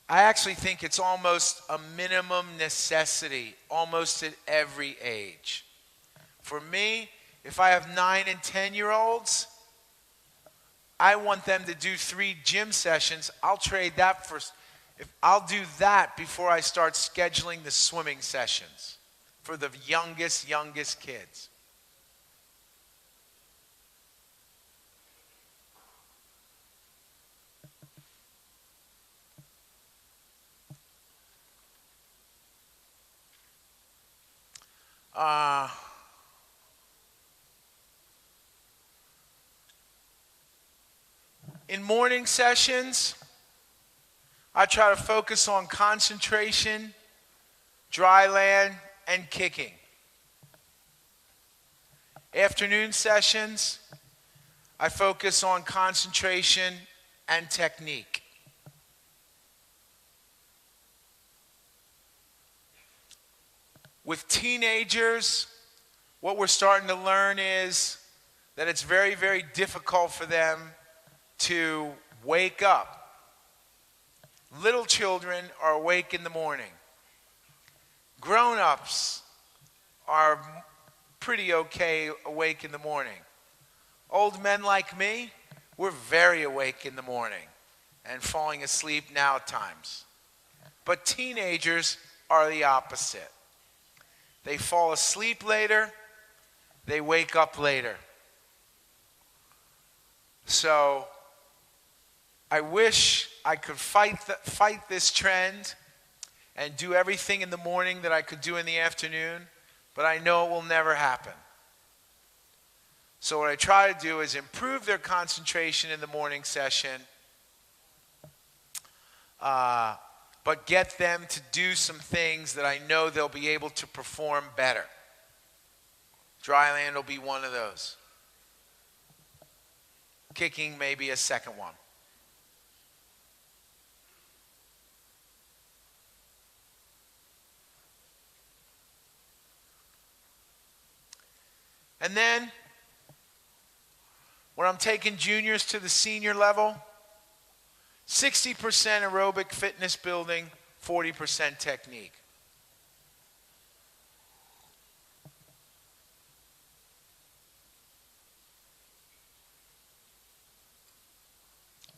I actually think it's almost a minimum necessity, almost at every age. For me, if I have 9 and 10-year-olds, I want them to do 3 gym sessions. I'll trade that for, I'll do that before I start scheduling the swimming sessions for the youngest kids. In morning sessions, I try to focus on concentration, dry land, and kicking. Afternoon sessions, I focus on concentration and technique. With teenagers, what we're starting to learn is that it's very, very difficult for them to wake up. Little children are awake in the morning. Grown-ups are pretty okay awake in the morning. Old men like me, we're very awake in the morning and falling asleep now at times. But teenagers are the opposite. They fall asleep later, they wake up later. So I wish I could fight this trend and do everything in the morning that I could do in the afternoon, but I know it will never happen. So what I try to do is improve their concentration in the morning session, but get them to do some things that I know they'll be able to perform better. Dry land will be one of those. Kicking may be a second one. And then, when I'm taking juniors to the senior level, 60% aerobic fitness building, 40% technique.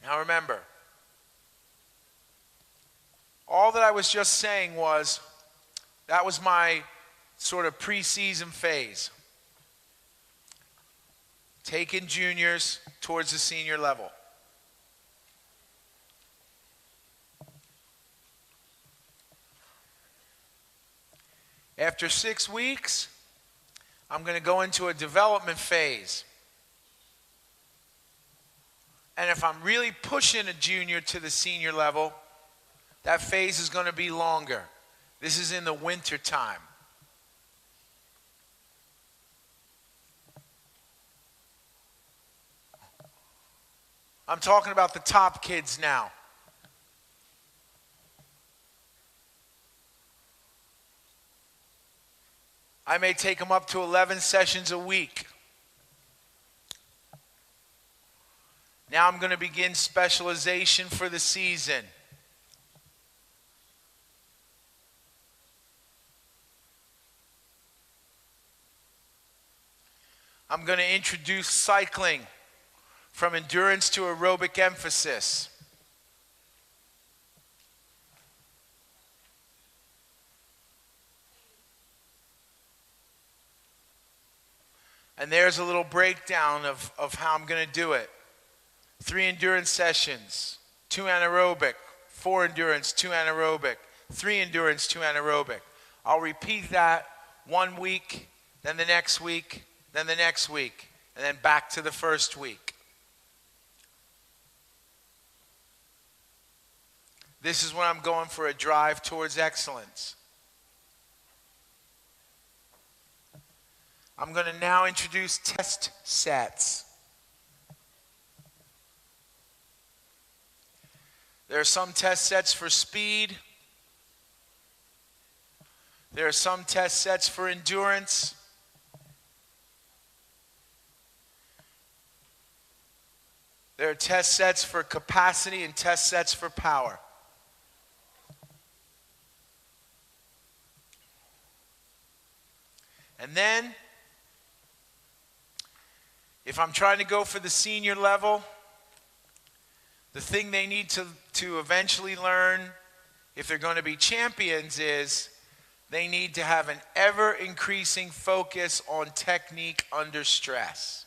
Now remember, all that I was just saying was, that was my sort of preseason phase. Taking juniors towards the senior level. After 6 weeks, I'm going to go into a development phase. And if I'm really pushing a junior to the senior level, that phase is going to be longer. This is in the winter time. I'm talking about the top kids now. I may take them up to 11 sessions a week. Now I'm going to begin specialization for the season. I'm going to introduce cycling from endurance to aerobic emphasis. And there's a little breakdown of how I'm going to do it. 3 endurance sessions, 2 anaerobic, 4 endurance, 2 anaerobic, 3 endurance, 2 anaerobic. I'll repeat that 1 week, then the next week, then the next week, and then back to the first week. This is when I'm going for a drive towards excellence. I'm going to now introduce test sets. There are some test sets for speed. There are some test sets for endurance. There are test sets for capacity and test sets for power. And then, if I'm trying to go for the senior level, the thing they need to eventually learn, if they're going to be champions, is they need to have an ever-increasing focus on technique under stress.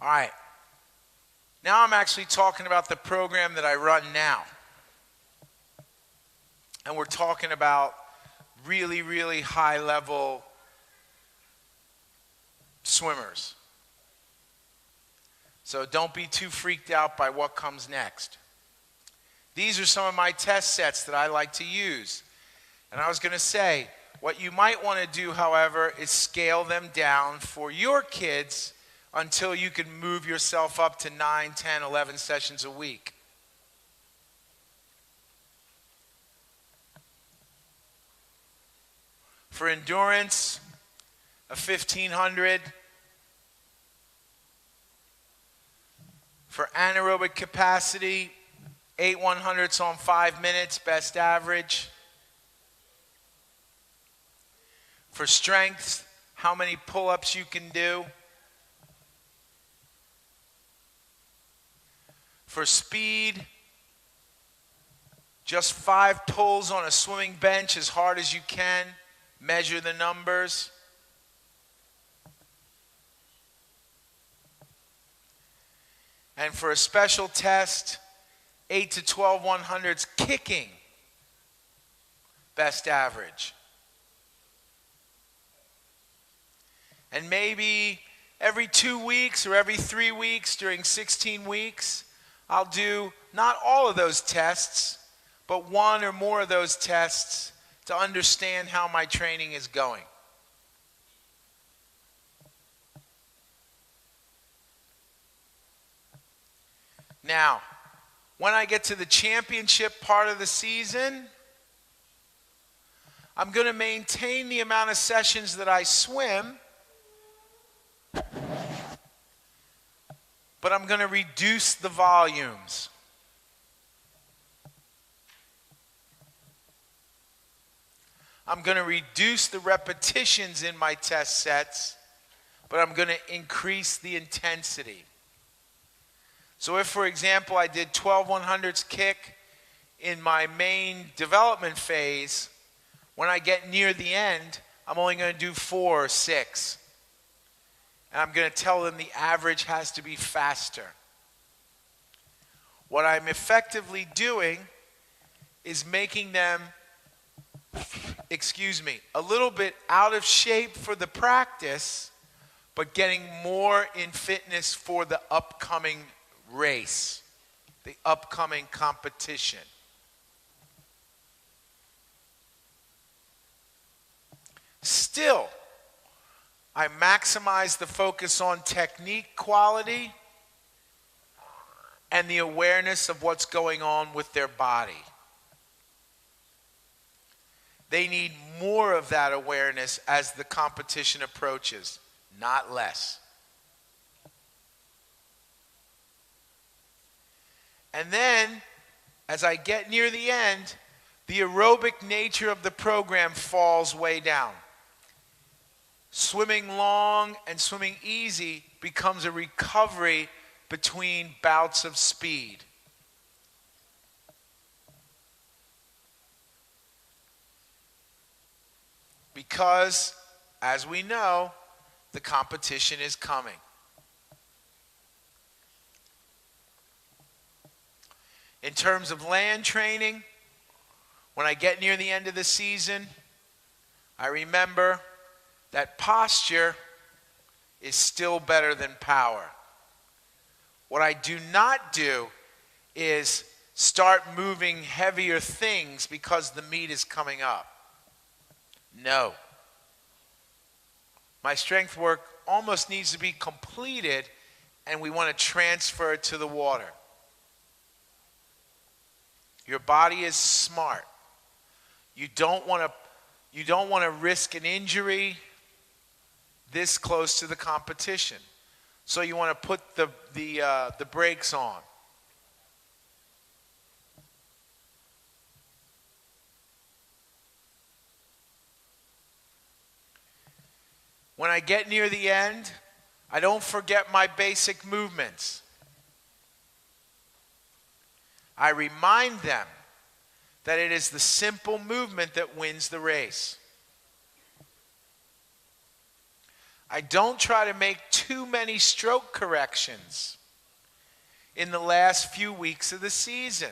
All right, now I'm actually talking about the program that I run now. And we're talking about really, really high-level swimmers. So don't be too freaked out by what comes next. These are some of my test sets that I like to use. And I was going to say, what you might want to do, however, is scale them down for your kids until you can move yourself up to 9, 10, 11 sessions a week. For endurance, a 1500. For anaerobic capacity, 8 100s on 5 minutes, best average. For strength, how many pull-ups you can do. For speed, just 5 pulls on a swimming bench as hard as you can. Measure the numbers. And for a special test, 8 to 12 100s kicking, best average. And maybe every 2 weeks or every 3 weeks during 16 weeks, I'll do not all of those tests, but one or more of those tests to understand how my training is going. Now, when I get to the championship part of the season, I'm going to maintain the amount of sessions that I swim, but I'm going to reduce the volumes. I'm going to reduce the repetitions in my test sets, but I'm going to increase the intensity. So if, for example, I did 12 100s kick in my main development phase, when I get near the end, I'm only going to do 4 or 6. And I'm going to tell them the average has to be faster. What I'm effectively doing is making them, a little bit out of shape for the practice, but getting more in fitness for the upcoming race, the upcoming competition. Still, I maximize the focus on technique quality and the awareness of what's going on with their body. They need more of that awareness as the competition approaches, not less. And then, as I get near the end, the aerobic nature of the program falls way down. Swimming long and swimming easy becomes a recovery between bouts of speed. Because, as we know, the competition is coming. In terms of land training, when I get near the end of the season, I remember that posture is still better than power. What I do not do is start moving heavier things because the meet is coming up. No. My strength work almost needs to be completed, and we want to transfer it to the water. Your body is smart. You don't want to risk an injury this close to the competition. So you want to put the brakes on. When I get near the end, I don't forget my basic movements. I remind them that it is the simple movement that wins the race. I don't try to make too many stroke corrections in the last few weeks of the season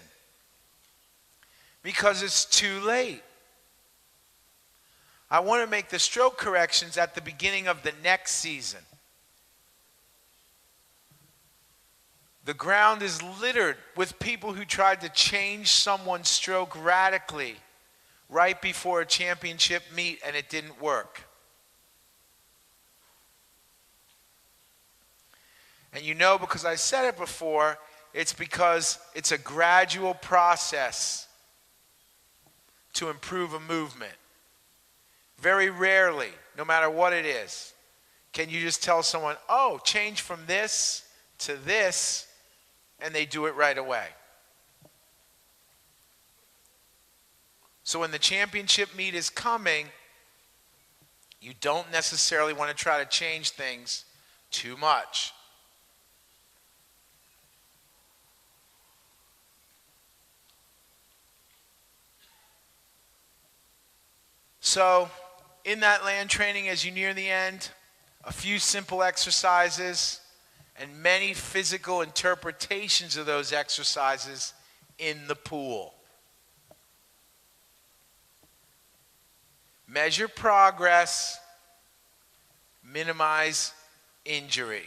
because it's too late. I want to make the stroke corrections at the beginning of the next season. The ground is littered with people who tried to change someone's stroke radically right before a championship meet, and it didn't work. And you know, because I said it before, it's because it's a gradual process to improve a movement. Very rarely, no matter what it is, can you just tell someone, oh, change from this to this, and they do it right away. So when the championship meet is coming, you don't necessarily want to try to change things too much. So, in that land training, as you near the end, a few simple exercises and many physical interpretations of those exercises in the pool. Measure progress, minimize injury.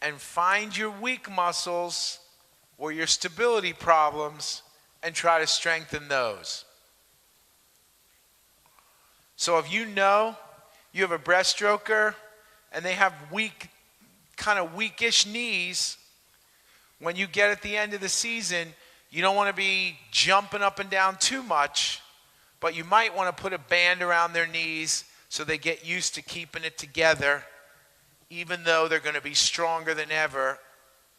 And find your weak muscles or your stability problems and try to strengthen those. So if you know you have a breaststroker and they have weak, kind of weakish knees, when you get at the end of the season, you don't want to be jumping up and down too much, but you might want to put a band around their knees so they get used to keeping it together, even though they're going to be stronger than ever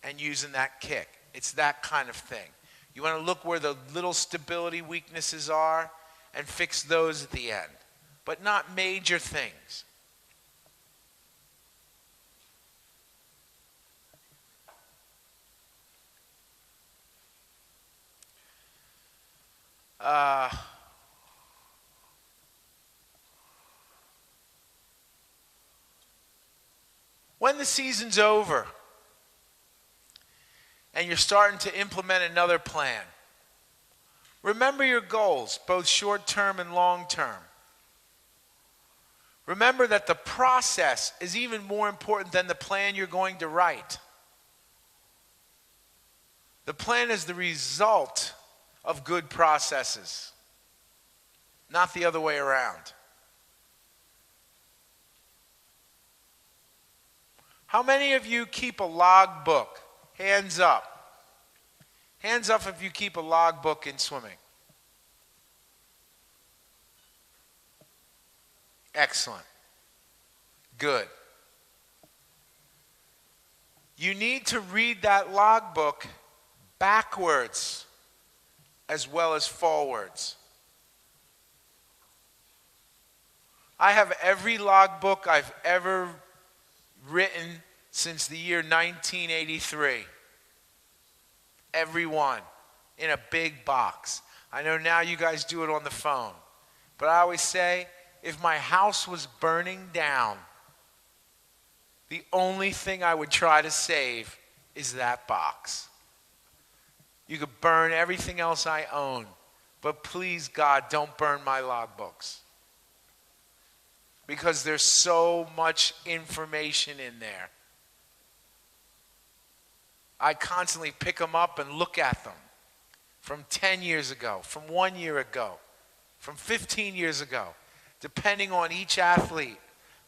and using that kick. It's that kind of thing. You want to look where the little stability weaknesses are and fix those at the end, but not major things. When the season's over and you're starting to implement another plan, remember your goals, both short-term and long-term. Remember that the process is even more important than the plan you're going to write. The plan is the result of good processes, not the other way around. How many of you keep a log book? Hands up. Hands up if you keep a log book in swimming. Excellent. Good. You need to read that log book backwards as well as forwards. I have every log book I've ever written since the year 1983. Every one in a big box. I know now you guys do it on the phone. But I always say, if my house was burning down, the only thing I would try to save is that box. You could burn everything else I own, but please, God, don't burn my logbooks. Because there's so much information in there. I constantly pick them up and look at them. From 10 years ago, from 1 year ago, from 15 years ago, depending on each athlete.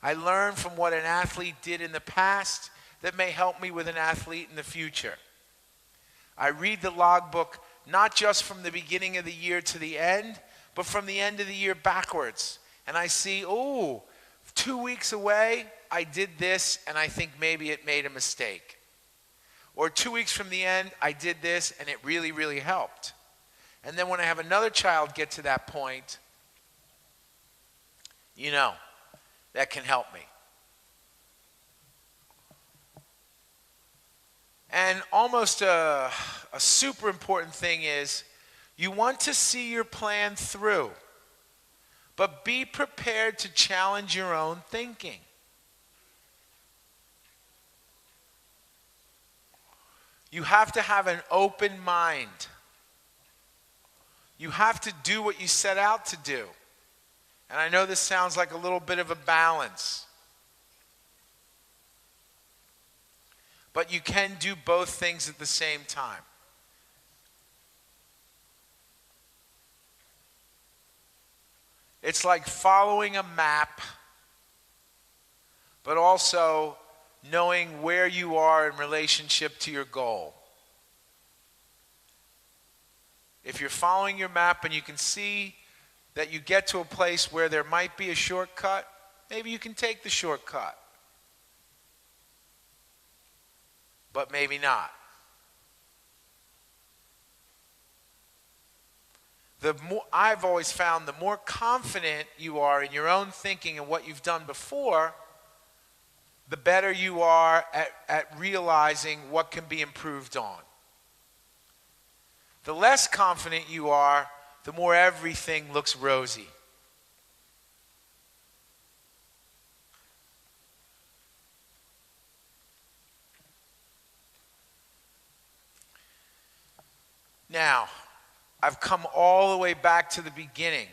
I learn from what an athlete did in the past that may help me with an athlete in the future. I read the logbook not just from the beginning of the year to the end, but from the end of the year backwards. And I see, 2 weeks away, I did this, and I think maybe it made a mistake. Or 2 weeks from the end, I did this, and it really, really helped. And then when I have another child get to that point, that can help me. And almost a super important thing is you want to see your plan through, but be prepared to challenge your own thinking. You have to have an open mind. You have to do what you set out to do. And I know this sounds like a little bit of a balance. But you can do both things at the same time. It's like following a map, but also knowing where you are in relationship to your goal. If you're following your map and you can see that you get to a place where there might be a shortcut, maybe you can take the shortcut. But maybe not. I've always found the more confident you are in your own thinking and what you've done before, the better you are at realizing what can be improved on. The less confident you are, the more everything looks rosy. Now, I've come all the way back to the beginning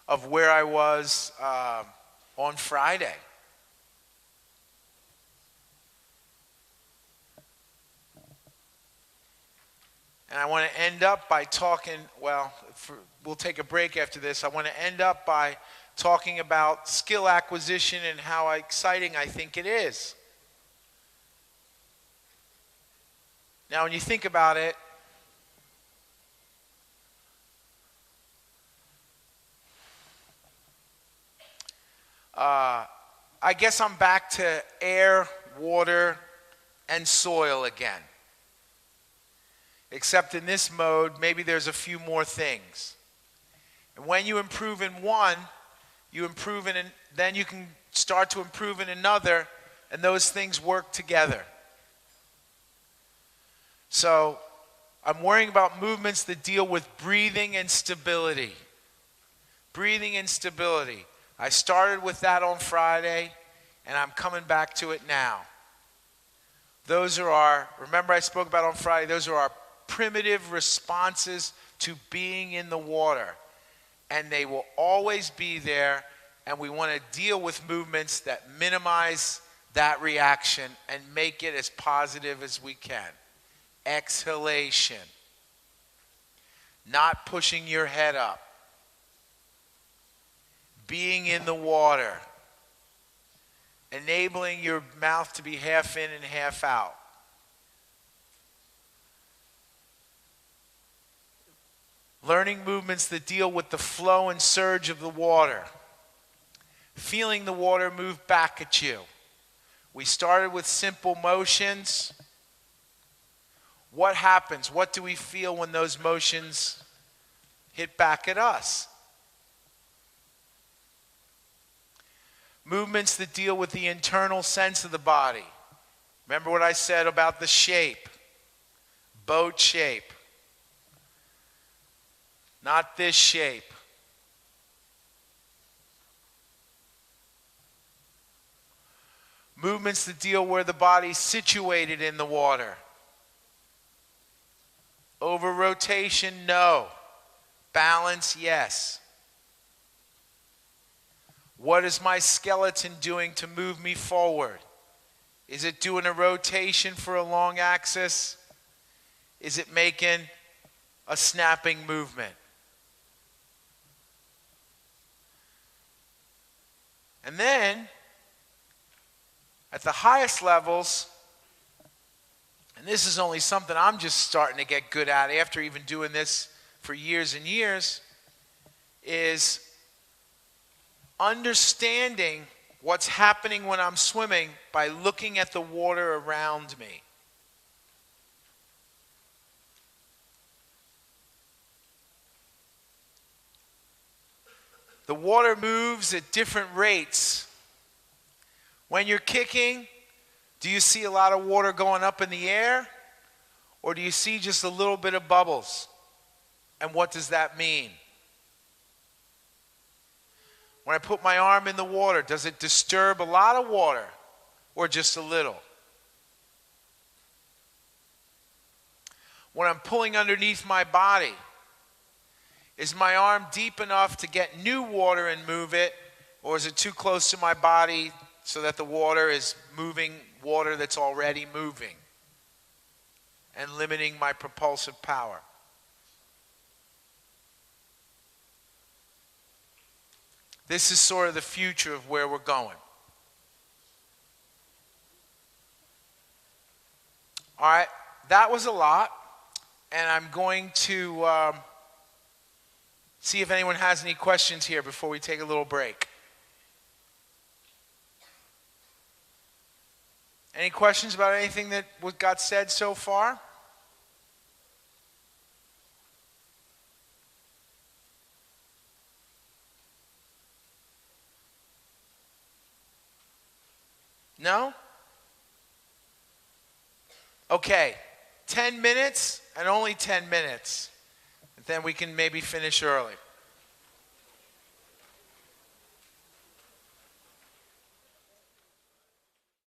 of where I was on Friday. And I want to end up by talking, we'll take a break after this. I want to end up by talking about skill acquisition and how exciting I think it is. Now, when you think about it, I guess I'm back to air, water, and soil again. Except in this mode, maybe there's a few more things. And when you improve in one, you improve in, then you can start to improve in another, and those things work together. So I'm worrying about movements that deal with breathing and stability. Breathing and stability. I started with that on Friday, and I'm coming back to it now. Those are remember I spoke about on Friday, those are our primitive responses to being in the water. And they will always be there, and we want to deal with movements that minimize that reaction and make it as positive as we can. Exhalation. Not pushing your head up. Being in the water. Enabling your mouth to be half in and half out. Learning movements that deal with the flow and surge of the water. Feeling the water move back at you. We started with simple motions. What happens? What do we feel when those motions hit back at us? Movements that deal with the internal sense of the body. Remember what I said about the shape. Boat shape. Not this shape. Movements that deal where the body's situated in the water. Over rotation, no. Balance, yes. What is my skeleton doing to move me forward? Is it doing a rotation for a long axis? Is it making a snapping movement? And then, at the highest levels, and this is only something I'm just starting to get good at after even doing this for years and years, is understanding what's happening when I'm swimming by looking at the water around me. The water moves at different rates. When you're kicking, do you see a lot of water going up in the air? Or do you see just a little bit of bubbles? And what does that mean? When I put my arm in the water, does it disturb a lot of water or just a little? When I'm pulling underneath my body, is my arm deep enough to get new water and move it, or is it too close to my body so that the water is moving water that's already moving and limiting my propulsive power? This is sort of the future of where we're going. All right, that was a lot, and I'm going to see if anyone has any questions here before we take a little break. Any questions about anything that got said so far? No? Okay, 10 minutes and only 10 minutes. Then we can maybe finish early.